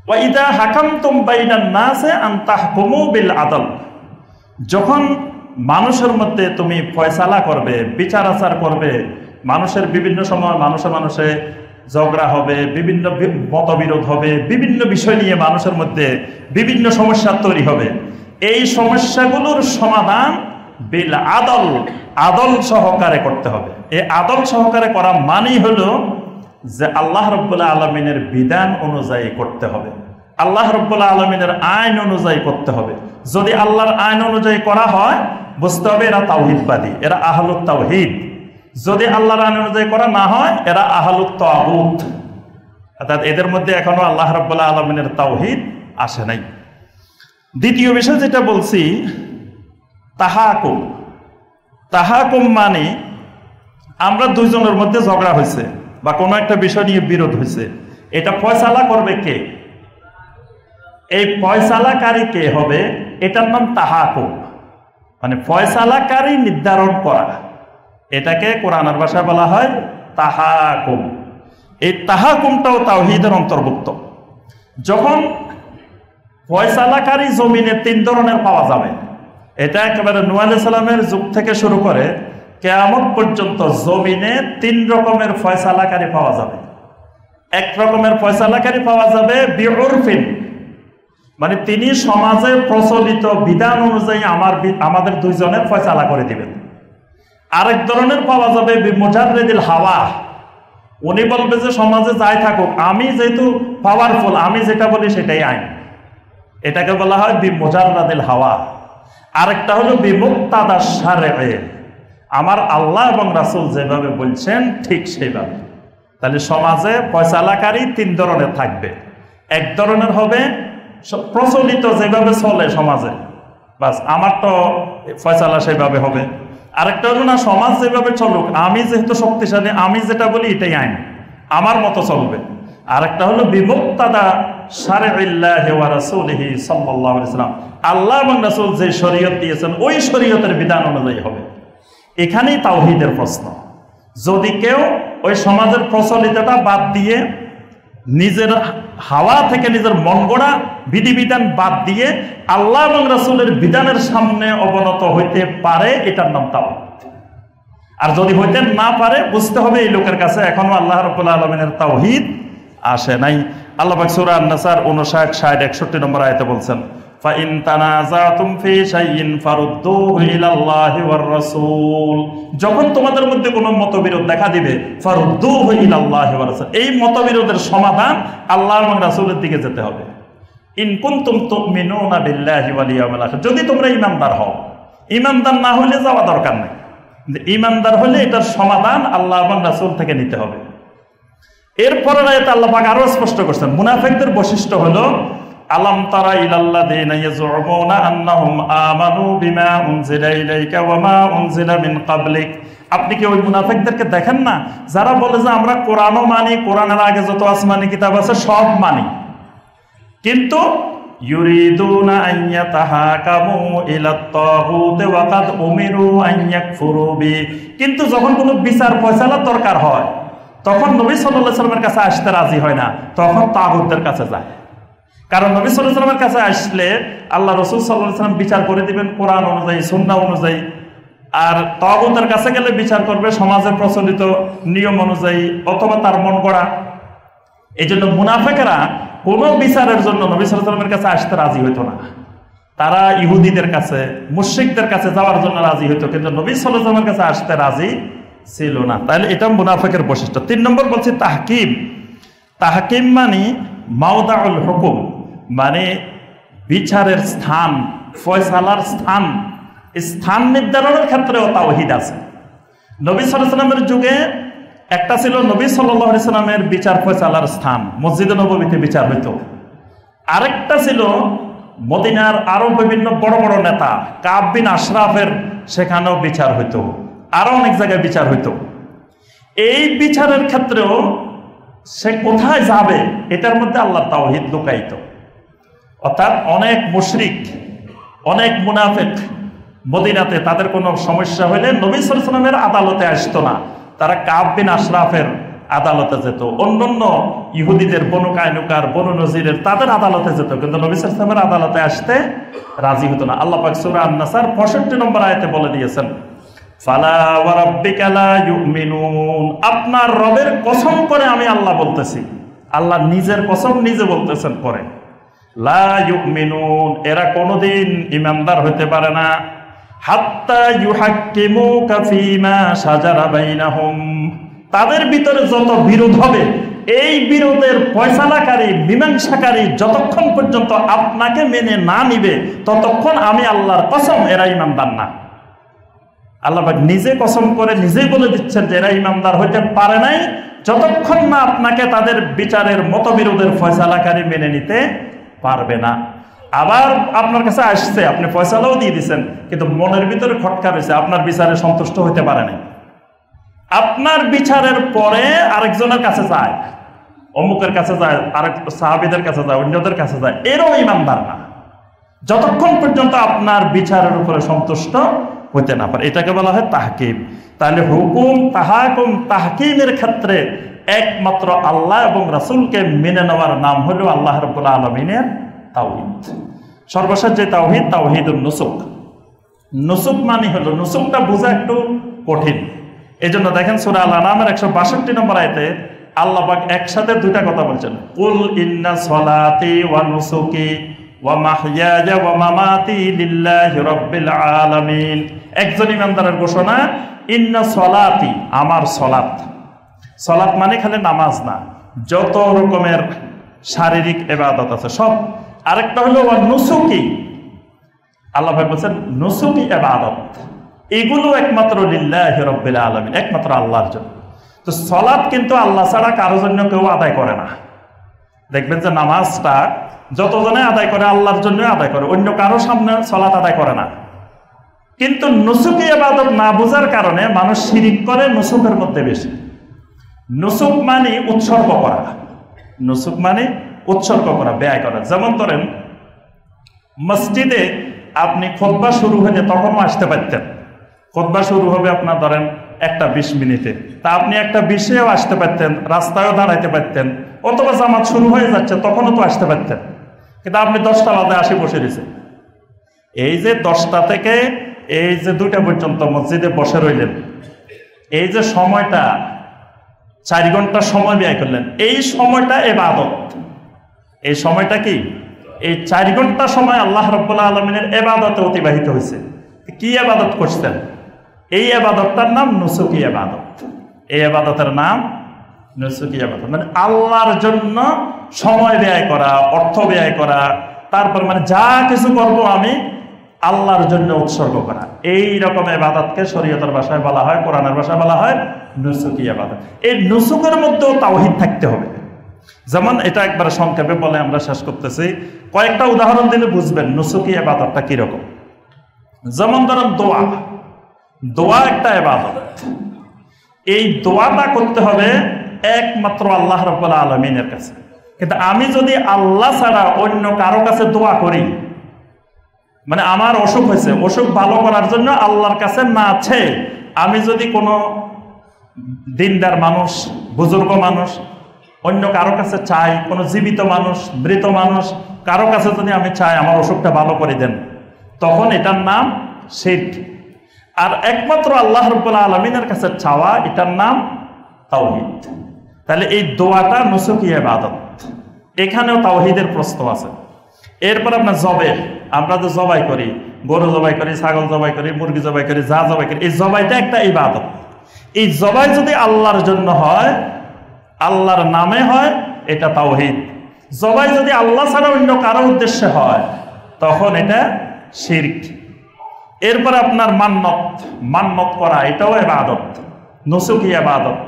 ওয়া ইযা হাকামতুম বাইনান নাসি আন তাহকুমু বিল আদল। যখন মানুষের মধ্যে তুমি ফয়সালা করবে, বিচার আচার করবে, মানুষের বিভিন্ন সময় মানুষে ঝগড়া হবে, বিভিন্ন মতবিরোধ হবে, বিভিন্ন বিষয় নিয়ে মানুষের মধ্যে বিভিন্ন সমস্যা তৈরি হবে। এই সমস্যাগুলোর সমাধান বিল আদল, আদল সহকারে করতে হবে। এই আদল সহকারে করা মানেই হলো যে আল্লাহ রাব্বুল আলামিনের বিধান অনুযায়ী করতে হবে, আল্লাহ রাব্বুল আলামিনের আইন অনুযায়ী করতে হবে। যদি আল্লাহর আইন অনুযায়ী করা হয়, বুঝতে হবে এরা তাওহীদবাদী, এরা আহলুত তাওহীদ। যদি আল্লাহর আইন অনুযায়ী করা না হয়, এরা আহলুত তাগুত, অর্থাৎ এদের মধ্যে এখনো আল্লাহ রাব্বুল আলামিনের তাওহীদ আসে নাই। দ্বিতীয় বিষয় যেটা বলছি, তাহাকুম। তাহাকুম মানে আমরা দুইজনের মধ্যে ঝগড়া হয়েছে বা কোনো একটা বিষয় নিয়ে বিরোধ হয়েছে, এটা ফয়সালা করবে কে? এই ফয়সালাকারী কে হবে? এটার নাম তাহাকুম, মানে ফয়সালাকারী নির্ধারণ করা। এটাকে কোরআনের ভাষায় বলা হয় তাহাকুম। এই তাহাকুমটাও তাওহীদের অন্তর্ভুক্ত। যখন ফয়সালাকারী জমিনে 3 ধরনের পাওয়া যাবে, এটা একেবারে নূহ আলাইহিস সালামের যুগ থেকে শুরু করে কিয়ামত পর্যন্ত জমিনে 3 রকমের ফয়সালাকারী পাওয়া যাবে। এক রকমের ফয়সালাকারী পাওয়া যাবে বিউরফিন, মানে তিনি সমাজে প্রচলিত বিধান অনুযায়ী আমাদের দুইজনের ফয়সালা করে দিবেন। আরেক ধরনের পাওয়া যাবে বিমুজাররিদিল হাওয়া, উনি বলবে যে সমাজে যাই থাকুক, আমি যেহেতু পাওয়ারফুল, আমি যেটা বলি সেটাই আইন। এটাকে বলা হয় বিমুজাররিদিল হাওয়া। আরেকটা হলো বিমুক্তাদা শারঈ, আমার আল্লাহ এবং রাসূল যেভাবে বলছেন ঠিক সেইভাবে। তাহলে সমাজে ফয়সালাকারী তিন ধরনের থাকবে। এক ধরনের হবে প্রচলিত যেভাবে চলে সমাজে, বাস আমার তো ফয়সালা সেভাবে হবে। আরেকটা হলো না, সমাজ যেভাবে চলুক, আমি যেহেতু শক্তিশালী, আমি যেটা বলি এটাই আইন, আমার মতো চলবে। আরেকটা হলো বিমুক্তাদা শারঈল্লাহি ওয়া রাসূলিহি সাল্লাল্লাহু আলাইহি ওয়াসাল্লাম, আল্লাহ এবং রাসূল যে শরীয়ত দিয়েছেন ওই শরীয়তের বিধান অনুযায়ী হবে। এখানেই তাওহীদের প্রশ্ন। যদি কেউ ওই সমাজের প্রচলিতটা বাদ দিয়ে নিজের হাওয়া থেকে নিজের মন গড়া বিধিবিধান বাদ দিয়ে আল্লাহ এবং রাসূলের বিধানের সামনে অবনত হইতে পারে, এটার নাম তাওহীদ। আর যদি হইতে না পারে, বুঝতে হবে এই লোকের কাছে এখনো আল্লাহ রাব্বুল আলামিনের তাওহীদ আসে নাই। আল্লাহ পাক সূরা আন-নাসার 59, 60, 61 নম্বর আয়াতে বলছেন, ফাইন তানাযাতুম ফি শাইইন ফারুদ্দুহু ইলাল্লাহি ওয়ার রাসূল, যখন তোমাদের মধ্যে কোনো মতবিরোধ দেখা দিবে, ফারুদ্দুহু ইলাল্লাহি ওয়ার রাসূল, এই মতবিরোধের সমাধান আল্লাহ এবং রাসূলের দিকে যেতে হবে। ইন কুনতুম তুমিনুনা বিল্লাহি ওয়াল ইয়াউমিল আখির, যদি তোমরা ঈমানদার হও। ঈমানদার না হলে যাওয়া দরকার নাই, ঈমানদার হলে এটার সমাধান আল্লাহ এবং রাসূল থেকে নিতে হবে। এরপরের আয়াতে আল্লাহ পাক আরো স্পষ্ট করছেন, মুনাফিকদের বৈশিষ্ট্য হলো আলাম তারা ইলাল্লাযীনা ইয়াজউমুনা আন্নাহুম আমানু বিমা উনজিলা ইলাইকা ওয়া মা উনজিলা মিন ক্বাবলিক, আপনি কি ওই মুনাফিকদেরকে দেখেন না যারা বলে যে আমরা কোরআনও মানি, কোরআনের আগে যত আসমানি কিতাব আছে সব মানি, কিন্তু ইউরিদুনা আন ইয়াতাহাকামু ইলাত তাগুত ওয়া কাদ উমিরু আন ইয়াকফুরু বি, কিন্তু যখন কোনো বিচার ফয়সালার দরকার হয় তখন নবী সাল্লাল্লাহু আলাইহি ওয়াসাল্লামের কাছে আসতে রাজি হয় না, তখন তাগুতদের কাছে যায়। কারণ নবী সাল্লাল্লাহু আলাইহি ওয়াসাল্লামের কাছে আসলে আল্লাহ রাসূল সাল্লাল্লাহু আলাইহি ওয়াসাল্লাম বিচার করে দিবেন কোরআন অনুযায়ী, সুন্নাহ অনুযায়ী। আর তাগুতের কাছে গেলে বিচার করবে সমাজে প্রচলিত নিয়ম অনুযায়ী অথবা তার মন গড়া। এই জন্য মুনাফিকরা কোনো বিচারের জন্য নবী সাল্লাল্লাহু আলাইহি ওয়াসাল্লামের কাছে আসতে রাজি হইতো না। তারা ইহুদিদের কাছে, মুশরিকদের কাছে যাওয়ার জন্য রাজি হইতো, কিন্তু নবী সাল্লাল্লাহু আলাইহি ওয়াসাল্লামের কাছে আসতে রাজি ছিল না। তাহলে এটা মুনাফিকের বৈশিষ্ট্য। 3 নম্বর বলছি তাহকিম। তাহকিম মানে মাওদাউল হুকুম, মানে বিচারের স্থান, ফয়সালার স্থান, স্থান নির্ধারণের ক্ষেত্রেও তাওহীদ আছে। নবী সাল্লাল্লাহু আলাইহি ওয়াসাল্লামের যুগে একটা ছিল নবী সাল্লাল্লাহু আলাইহি ওয়াসাল্লামের বিচার ফয়সালার স্থান, মসজিদে নববীতে বিচার হইতো। আরেকটা ছিল মদিনার আরো বিভিন্ন বড় বড় নেতা কাব বিন আশরাফের, সেখানেও বিচার হইতো, আরো অনেক জায়গায় বিচার হইতো। এই বিচারের ক্ষেত্রেও সে কোথায় যাবে এটার মধ্যে আল্লাহর তাওহীদ লুকায়িত। অর্থাৎ অনেক মুশরিক, অনেক মুনাফিক মদিনাতে তাদের কোনো সমস্যা হলে নবী সাল্লাল্লাহু আলাইহি ওয়াসাল্লামের আদালতে আসতো না, তারা কাব বিন আশরাফের আদালতে যেত, অন্যান্য ইহুদিদের, বনু কায়নুকার, বনু নজিরের তাদের আদালতে যেত, কিন্তু নবী সাল্লাল্লাহু আলাইহি ওয়াসাল্লামের আদালতে আসতে রাজি হতো না। আল্লাহ পাক সূরা আন-নাসার 65 নম্বর আয়াতে বলে দিয়েছেন, ফালা ওয়া রাব্বিকা লা ইউমিনুন, আপনার রবের কসম করে আমি আল্লাহ বলতেছি, আল্লাহ নিজের কসম নিজে বলতেছেন করে, লা ইউমিনুন, এরা কোনোদিন ঈমানদার হতে পারে না, হাত্তা ইউহাক্কিমুকা ফীমা শাজারা বাইনাহুম, তাদের ভিতরে যত বিরোধ হবে এই বিরোধের ফয়সালাকারী, মীমাংসাকারী যতক্ষণ পর্যন্ত আপনাকে মেনে না নিবে ততক্ষণ আমি আল্লাহর কসম এরা ঈমানদার না। আল্লাহ পাক নিজে কসম করে নিজেই বলে দিচ্ছেন যে এরা ঈমানদার হইতে পারে নাই যতক্ষণ না আপনাকে তাদের বিচারের মতবিরোধের ফয়সালাকারী মেনে নিতে পারবে না। আবার আপনার কাছে আসছে, আপনি ফয়সালাও দিয়ে দিচ্ছেন, কিন্তু মনের ভিতরে খটকা রয়েছে, আপনার বিচারে সন্তুষ্ট হইতে পারে নাই। আপনার বিচারের পরে আরেকজনের কাছে যায়, অমুকের কাছে যায়, আরেক সাহাবীদের কাছে যায়, অন্যদের কাছে যায়, এরও ঈমানদার না যতক্ষণ পর্যন্ত আপনার বিচারের উপরে সন্তুষ্ট হইতে না পারে। এটাকে বলা হয় তাহকিম। তাহলে হুকুম, তাহাকুম, তাহকিমের ক্ষেত্রে একমাত্র আল্লাহ এবং রাসূলকে মেনে নেওয়ার নাম হলো আল্লাহ রাব্বুল আলামিনের তাওহীদ। সর্বশেষ যে তাওহীদ, তাওহীদুন নুসুক। নুসুক মানে হলো, নুসুকটা বোঝা একটু কঠিন, এই জন্য দেখেন সূরা আল-আনআমের 162 নম্বর আয়াতে আল্লাহ পাক একসাথে দুইটা কথা বলছেন, কুল ইন্না সলাতি ওয়া নুসুকি ওয়া মাহইয়ায়া ওয়া মামাতি লিল্লাহি রাব্বিল আলামিন। একজন ইমানদারের ঘোষণা, ইন্না সলাতি, আমার সলাত। সলাত মানে খালি নামাজ না, যত রকমের শারীরিক ইবাদত আছে সব। আরেকটা হলো ওয়া নুসুকি, আল্লাহ ভাই বলছেন নুসুকি ইবাদত, এগুলো একমাত্র লিল্লাহি রাব্বিল আলামিন, একমাত্র আল্লাহর জন্য। তো সলাত কিন্তু আল্লাহ ছাড়া কারো জন্য কেউ আদায় করে না। দেখবেন যে নামাজটা যতজনে আদায় করে আল্লাহর জন্য আদায় করে, অন্য কারো সামনে সলাত আদায় করে না। কিন্তু নুসুকি ইবাদত না বোঝার কারণে মানুষ শিরিক করে নুসুকের মধ্যে বেশি। নুসুক মানে উৎসর্গ করা, নুসুক মানে উৎসর্গ করা, ব্যয় করা। যেমন ধরেন মসজিদে আপনি খুতবা শুরু হলে তখনও আসতে পারতেন, খুতবা শুরু হবে আপনার ধরেন 1:20 মিনিটে, তা আপনি 1:20-এও আসতে পারতেন, রাস্তায়ও দাঁড়াইতে পারতেন, অথবা জামাত শুরু হয়ে যাচ্ছে তখনও তো আসতে পারতেন। কিন্তু আপনি 10টা বাজে আসি বসে দিয়েছেন। এই যে 10টা থেকে এই যে 2টা পর্যন্ত মসজিদে বসে রইলেন, এই যে সময়টা 4 ঘন্টা সময় ব্যয় করলেন, এই সময়টা ইবাদত। এই সময়টা কি? এই 4 ঘন্টা সময় আল্লাহ রাব্বুল আলামিনের ইবাদতে অতিবাহিত হয়েছে। কি ইবাদত করছেন? এই ইবাদতটার নাম নুসুকি ইবাদত। এই ইবাদতের নাম নুসুকি ইবাদত, মানে আল্লাহর জন্য সময় ব্যয় করা, অর্থ ব্যয় করা, তারপর মানে যা কিছু করব আমি আল্লাহর জন্য উৎসর্গ করা। এই রকম ইবাদতকে শরীয়তের ভাষায় বলা হয়, কোরআনের ভাষায় বলা হয় নুসুকি ইবাদত। এই নুসুকের মধ্যেও তাওহীদ থাকতে হবে। যেমন এটা একবার সংক্ষেপে বলে আমরা শেষ করতেছি, কয়েকটা উদাহরণ দিলে বুঝবেন নুসুকি ইবাদতটা কিরকম। যেমন ধরেন দোয়া, দোয়া একটা ইবাদত। এই দোয়াটা করতে হবে একমাত্র আল্লাহ রাব্বুল আলামিনের কাছে। কিন্তু আমি যদি আল্লাহ ছাড়া অন্য কারো কাছে দোয়া করি, মানে আমার অসুখ হয়েছে, অসুখ ভালো করার জন্য আল্লাহর কাছে না আছে, আমি যদি কোনো দিনদার মানুষ, বুজুর্গ মানুষ অন্য কারো কাছে চাই, কোনো জীবিত মানুষ, মৃত মানুষ কারো কাছে যদি আমি চাই আমার অসুখটা ভালো করে দেন, তখন এটার নাম শিরক। আর একমাত্র আল্লাহ রাব্বুল আলামিনের কাছে চাওয়া, এটার নাম তাওহীদ। তাহলে এই দোয়াটা নুসুকি ইবাদত, এখানেও তাওহীদের প্রশ্ন আছে। এরপর আপনার জবে, আমরা তো জবাই করি, গরু জবাই করি, ছাগল জবাই করি, মুরগি জবাই করি, যা জবাই করি, এই জবাইটা একটা ইবাদত। এই জবাই যদি আল্লাহর জন্য হয়, আল্লাহর নামে হয়, এটা তাওহীদ। জবাই যদি আল্লাহ ছাড়া অন্য কারো উদ্দেশ্যে হয়, তখন এটা শিরক। এরপর আপনার মান্নত, মান্নত করা, এটাও ইবাদত, নুসুকি ইবাদত।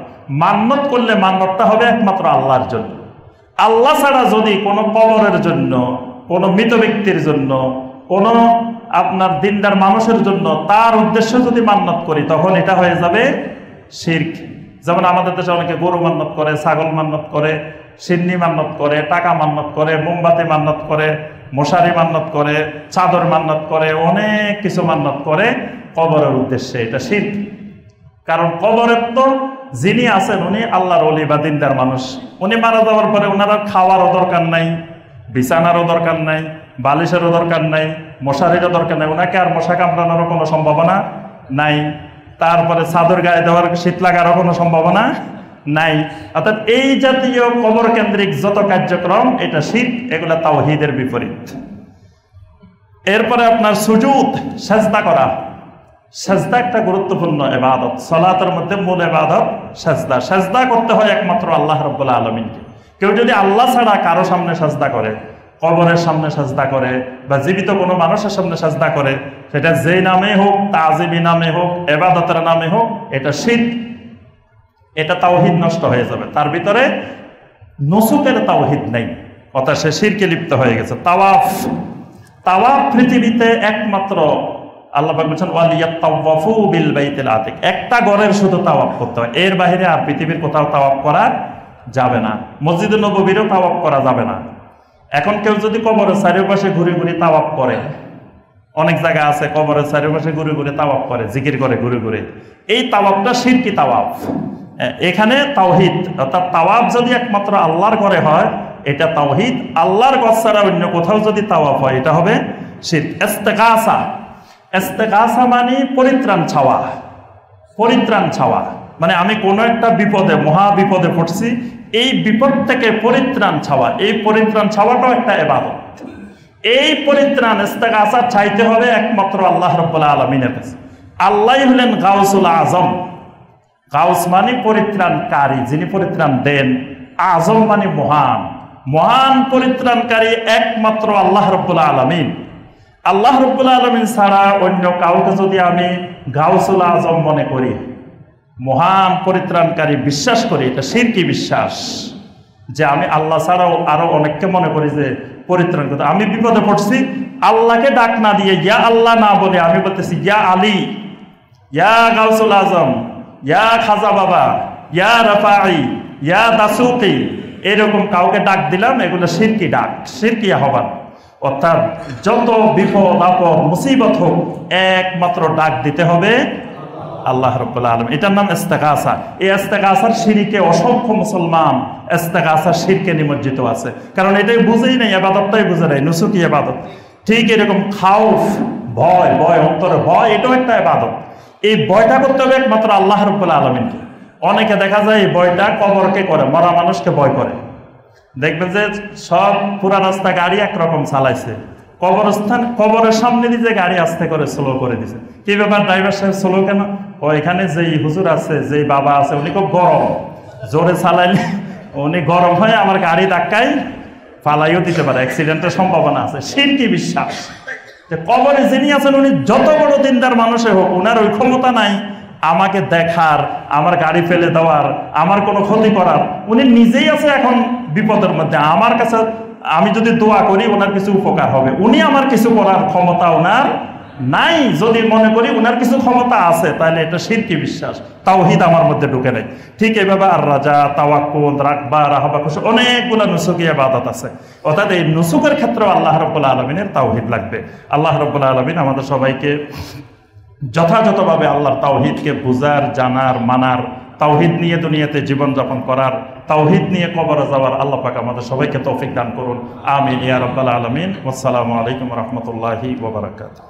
মান্নত করলে মান্নতটা হবে একমাত্র আল্লাহর জন্য। আল্লাহ ছাড়া যদি কোনো কবরের জন্য, কোনো মৃত ব্যক্তির জন্য, কোনো আপনার দিনদার মানুষের জন্য, তার উদ্দেশ্যে যদি মান্নত করি, তখন এটা হয়ে যাবে শিরক। যেমন আমাদের দেশে অনেকে গরু মান্নত করে, ছাগল মান্নত করে, সিন্নি মান্নত করে, টাকা মান্নত করে, মোমবাতি মান্নত করে, মশারি মান্নত করে, চাদর মান্নত করে, অনেক কিছু মান্নত করে কবরের উদ্দেশ্যে। এটা শিরক। কারণ কবরের তো যিনি আছেন উনি আল্লাহর ওলি বা দিনদার মানুষ। উনি মারা যাওয়ার পরে ওনারা খাওয়ারও দরকার নাই, বিছানারও দরকার নাই, বালিশেরও দরকার নাই, মশারিরও দরকার নাই, ওনাকে আর মশা কামড়ানোরও কোনো সম্ভাবনা নাই, তারপরে চাদর গায়ে দেওয়ার, শীত লাগারও কোনো সম্ভাবনা নাই। অর্থাৎ এই জাতীয় কবর কেন্দ্রিক যত কার্যক্রম, এটা শিরক, এগুলা তাওহীদের বিপরীত। এরপরে আপনার সুজুদ, সেজদা করা। সেজদা একটা গুরুত্বপূর্ণ ইবাদত। সালাতের মধ্যে মূল ইবাদত সেজদা। সেজদা করতে হয় একমাত্র আল্লাহ রাব্বুল আলামিনকে। কেউ যদি আল্লাহ ছাড়া কারো সামনে সেজদা করে, কবরের সামনে সেজদা করে, বা জীবিত কোনো মানুষের সামনে সেজদা করে, সেটা যেই নামে হোক, তাজিমি নামে হোক, ইবাদতের নামে হোক, এটা শিরক। এটা তাওহীদ নষ্ট হয়ে যাবে। তার ভিতরে নুসুকের তাওহীদ নেই, অর্থাৎ সে শিরকে লিপ্ত হয়ে গেছে। তাওয়াফ, তাওয়াফ পৃথিবীতে একমাত্র আল্লাহ পাক বলেছেন ওয়ালিয়াতাওয়াফু বিল বাইতিল আতিক, একটা ঘরের শুধু তাওয়াফ করতে হয়, এর বাইরে আর পৃথিবীর কোথাও তাওয়াফ করা যাবে না। মসজিদে নববীরও তাওয়াফ করা যাবে না। এখন কেউ যদি কবরের চারিপাশে ঘুরে ঘুরে তাওয়াফ করে, অনেক জায়গা আছে কবরের চারিপাশে ঘুরে ঘুরে তাওয়াফ করে, জিকির করে ঘুরে ঘুরে, এই তাওয়াফটা শিরকি তাওয়াফ। এখানে তাওহীদ, অর্থাৎ তাওয়াফ যদি একমাত্র আল্লাহর ঘরে হয়, এটা তাওহীদ। আল্লাহর ঘর ছাড়া অন্য কোথাও যদি তাওয়াফ হয়, এটা হবে শিরক। ইস্তেগাসা, ইস্তেগাসা মানে পরিত্রাণ চাওয়া। পরিত্রাণ চাওয়া মানে আমি কোনো একটা বিপদে, মহা বিপদে পড়ছি, এই বিপদ থেকে পরিত্রাণ চাওয়া। এই পরিত্রাণ চাওয়াটাও একটা ইবাদত। এই পরিত্রাণ ইস্তেগাসা চাইতে হবে একমাত্র আল্লাহ রাব্বুল আলামিনের কাছে। আল্লাহই হলেন গাউসুল আজম। গাউস মানে পরিত্রাণকারী, যিনি পরিত্রাণ দেন। আজম মানে মহান, মহান পরিত্রাণকারী একমাত্র আল্লাহ রাব্বুল আলামিন। আল্লাহ রাব্বুল আলামিন ছাড়া অন্য কাউকে যদি আমি গাউসুল আজম মনে করি, মহান পরিত্রাণকারী বিশ্বাস করি, এটা শিরকি বিশ্বাস। যে আমি আল্লাহ ছাড়াও আরো অনেককে মনে করি যে পরিত্রাণ করতে। আমি বিপদে পড়ছি, আল্লাহকে ডাক না দিয়ে, ইয়া আল্লাহ না বলে আমি বলতেছি ইয়া আলী, ইয়া গাউসুল আজম, ইয়া খাজা বাবা, ইয়া রাফাই, ইয়া দাসুকি, এরকম কাউকে ডাক দিলাম, এগুলো শিরকি ডাক, শিরকি আহ্বান। অর্থাৎ যত বিপদ আপদ মুসিবত হোক একমাত্র ডাক দিতে হবে আল্লাহ রাব্বুল আলামিন। এটার নাম ইস্তেগাসা। এই ইস্তেগাসার শিরকে অসংখ্য মুসলমান ইস্তেগাসার শিরকে নিমজ্জিত আছে, কারণ এটাই বুঝেই নাই, ইবাদতটাই বুঝে নাই, নুসুকি ইবাদত। ঠিক এরকম খাউফ, ভয়, ভয় অন্তরে ভয়, এটাও একটা ইবাদত। এই ভয়টা করতে হবে একমাত্র আল্লাহ রাব্বুল আলামিনকে। অনেকে দেখা যায় এই ভয়টা কবরকে করে, মরা মানুষকে ভয় করে। দেখবেন যে সব পুরা রাস্তা গাড়ি একরকম চালাইছে, কবরস্থান কবরের সামনে দিয়ে যে গাড়ি আস্তে করে স্লো করে দিছে। কি ব্যাপার ড্রাইভার সাহেব স্লো কেন? ও এখানে যেই হুজুর আছে, যেই বাবা আছে, উনি খুব গরম, জোরে চালাইলে উনি গরম হয়ে আমার গাড়ি ধাক্কায় ফালাইও দিতে পারে, অ্যাক্সিডেন্টের সম্ভাবনা আছে। শিরকি বিশ্বাস যে কবরে যিনি আছেন উনি যত বড় দিনদার মানুষে হোক, উনার ওই ক্ষমতা নাই আমাকে দেখার, আমার গাড়ি ফেলে দেওয়ার, আমার কোনো ক্ষতি করার। উনি নিজেই আছে এখন বিপদের মধ্যে, আমার কাছে আমি যদি দোয়া করি ওনার কিছু উপকার হবে, উনি আমার কিছু করার ক্ষমতা ওনার নাই। যদি মনে করি ওনার কিছু ক্ষমতা আছে, তাহলে এটা শিরকি বিশ্বাস, তাওহীদ আমার মধ্যে ঢুকে নেই। ঠিক এইভাবে আর রাজা, তাওয়াক্কুল, রাগবা, রাহাবা, খুশি, অনেকগুলো নুসুকি ইবাদত আছে। অর্থাৎ এই নুসুকের ক্ষেত্রে আল্লাহ রাব্বুল আলামিনের তাওহীদ লাগবে। আল্লাহ রাব্বুল আলামিন আমাদের সবাইকে যথাযথভাবে আল্লাহর তাওহীদকে বুঝার, জানার, মানার, তাওহীদ নিয়ে দুনিয়াতে জীবনযাপন করার, তাওহীদ নিয়ে কবরে যাওয়ার আল্লাহ পাক আমাদের সবাইকে তৌফিক দান করুন। আমিন ইয়া রাব্বাল আলামিন। আসসালামু আলাইকুম ওয়া রাহমাতুল্লাহি ওয়া বারাকাতুহু।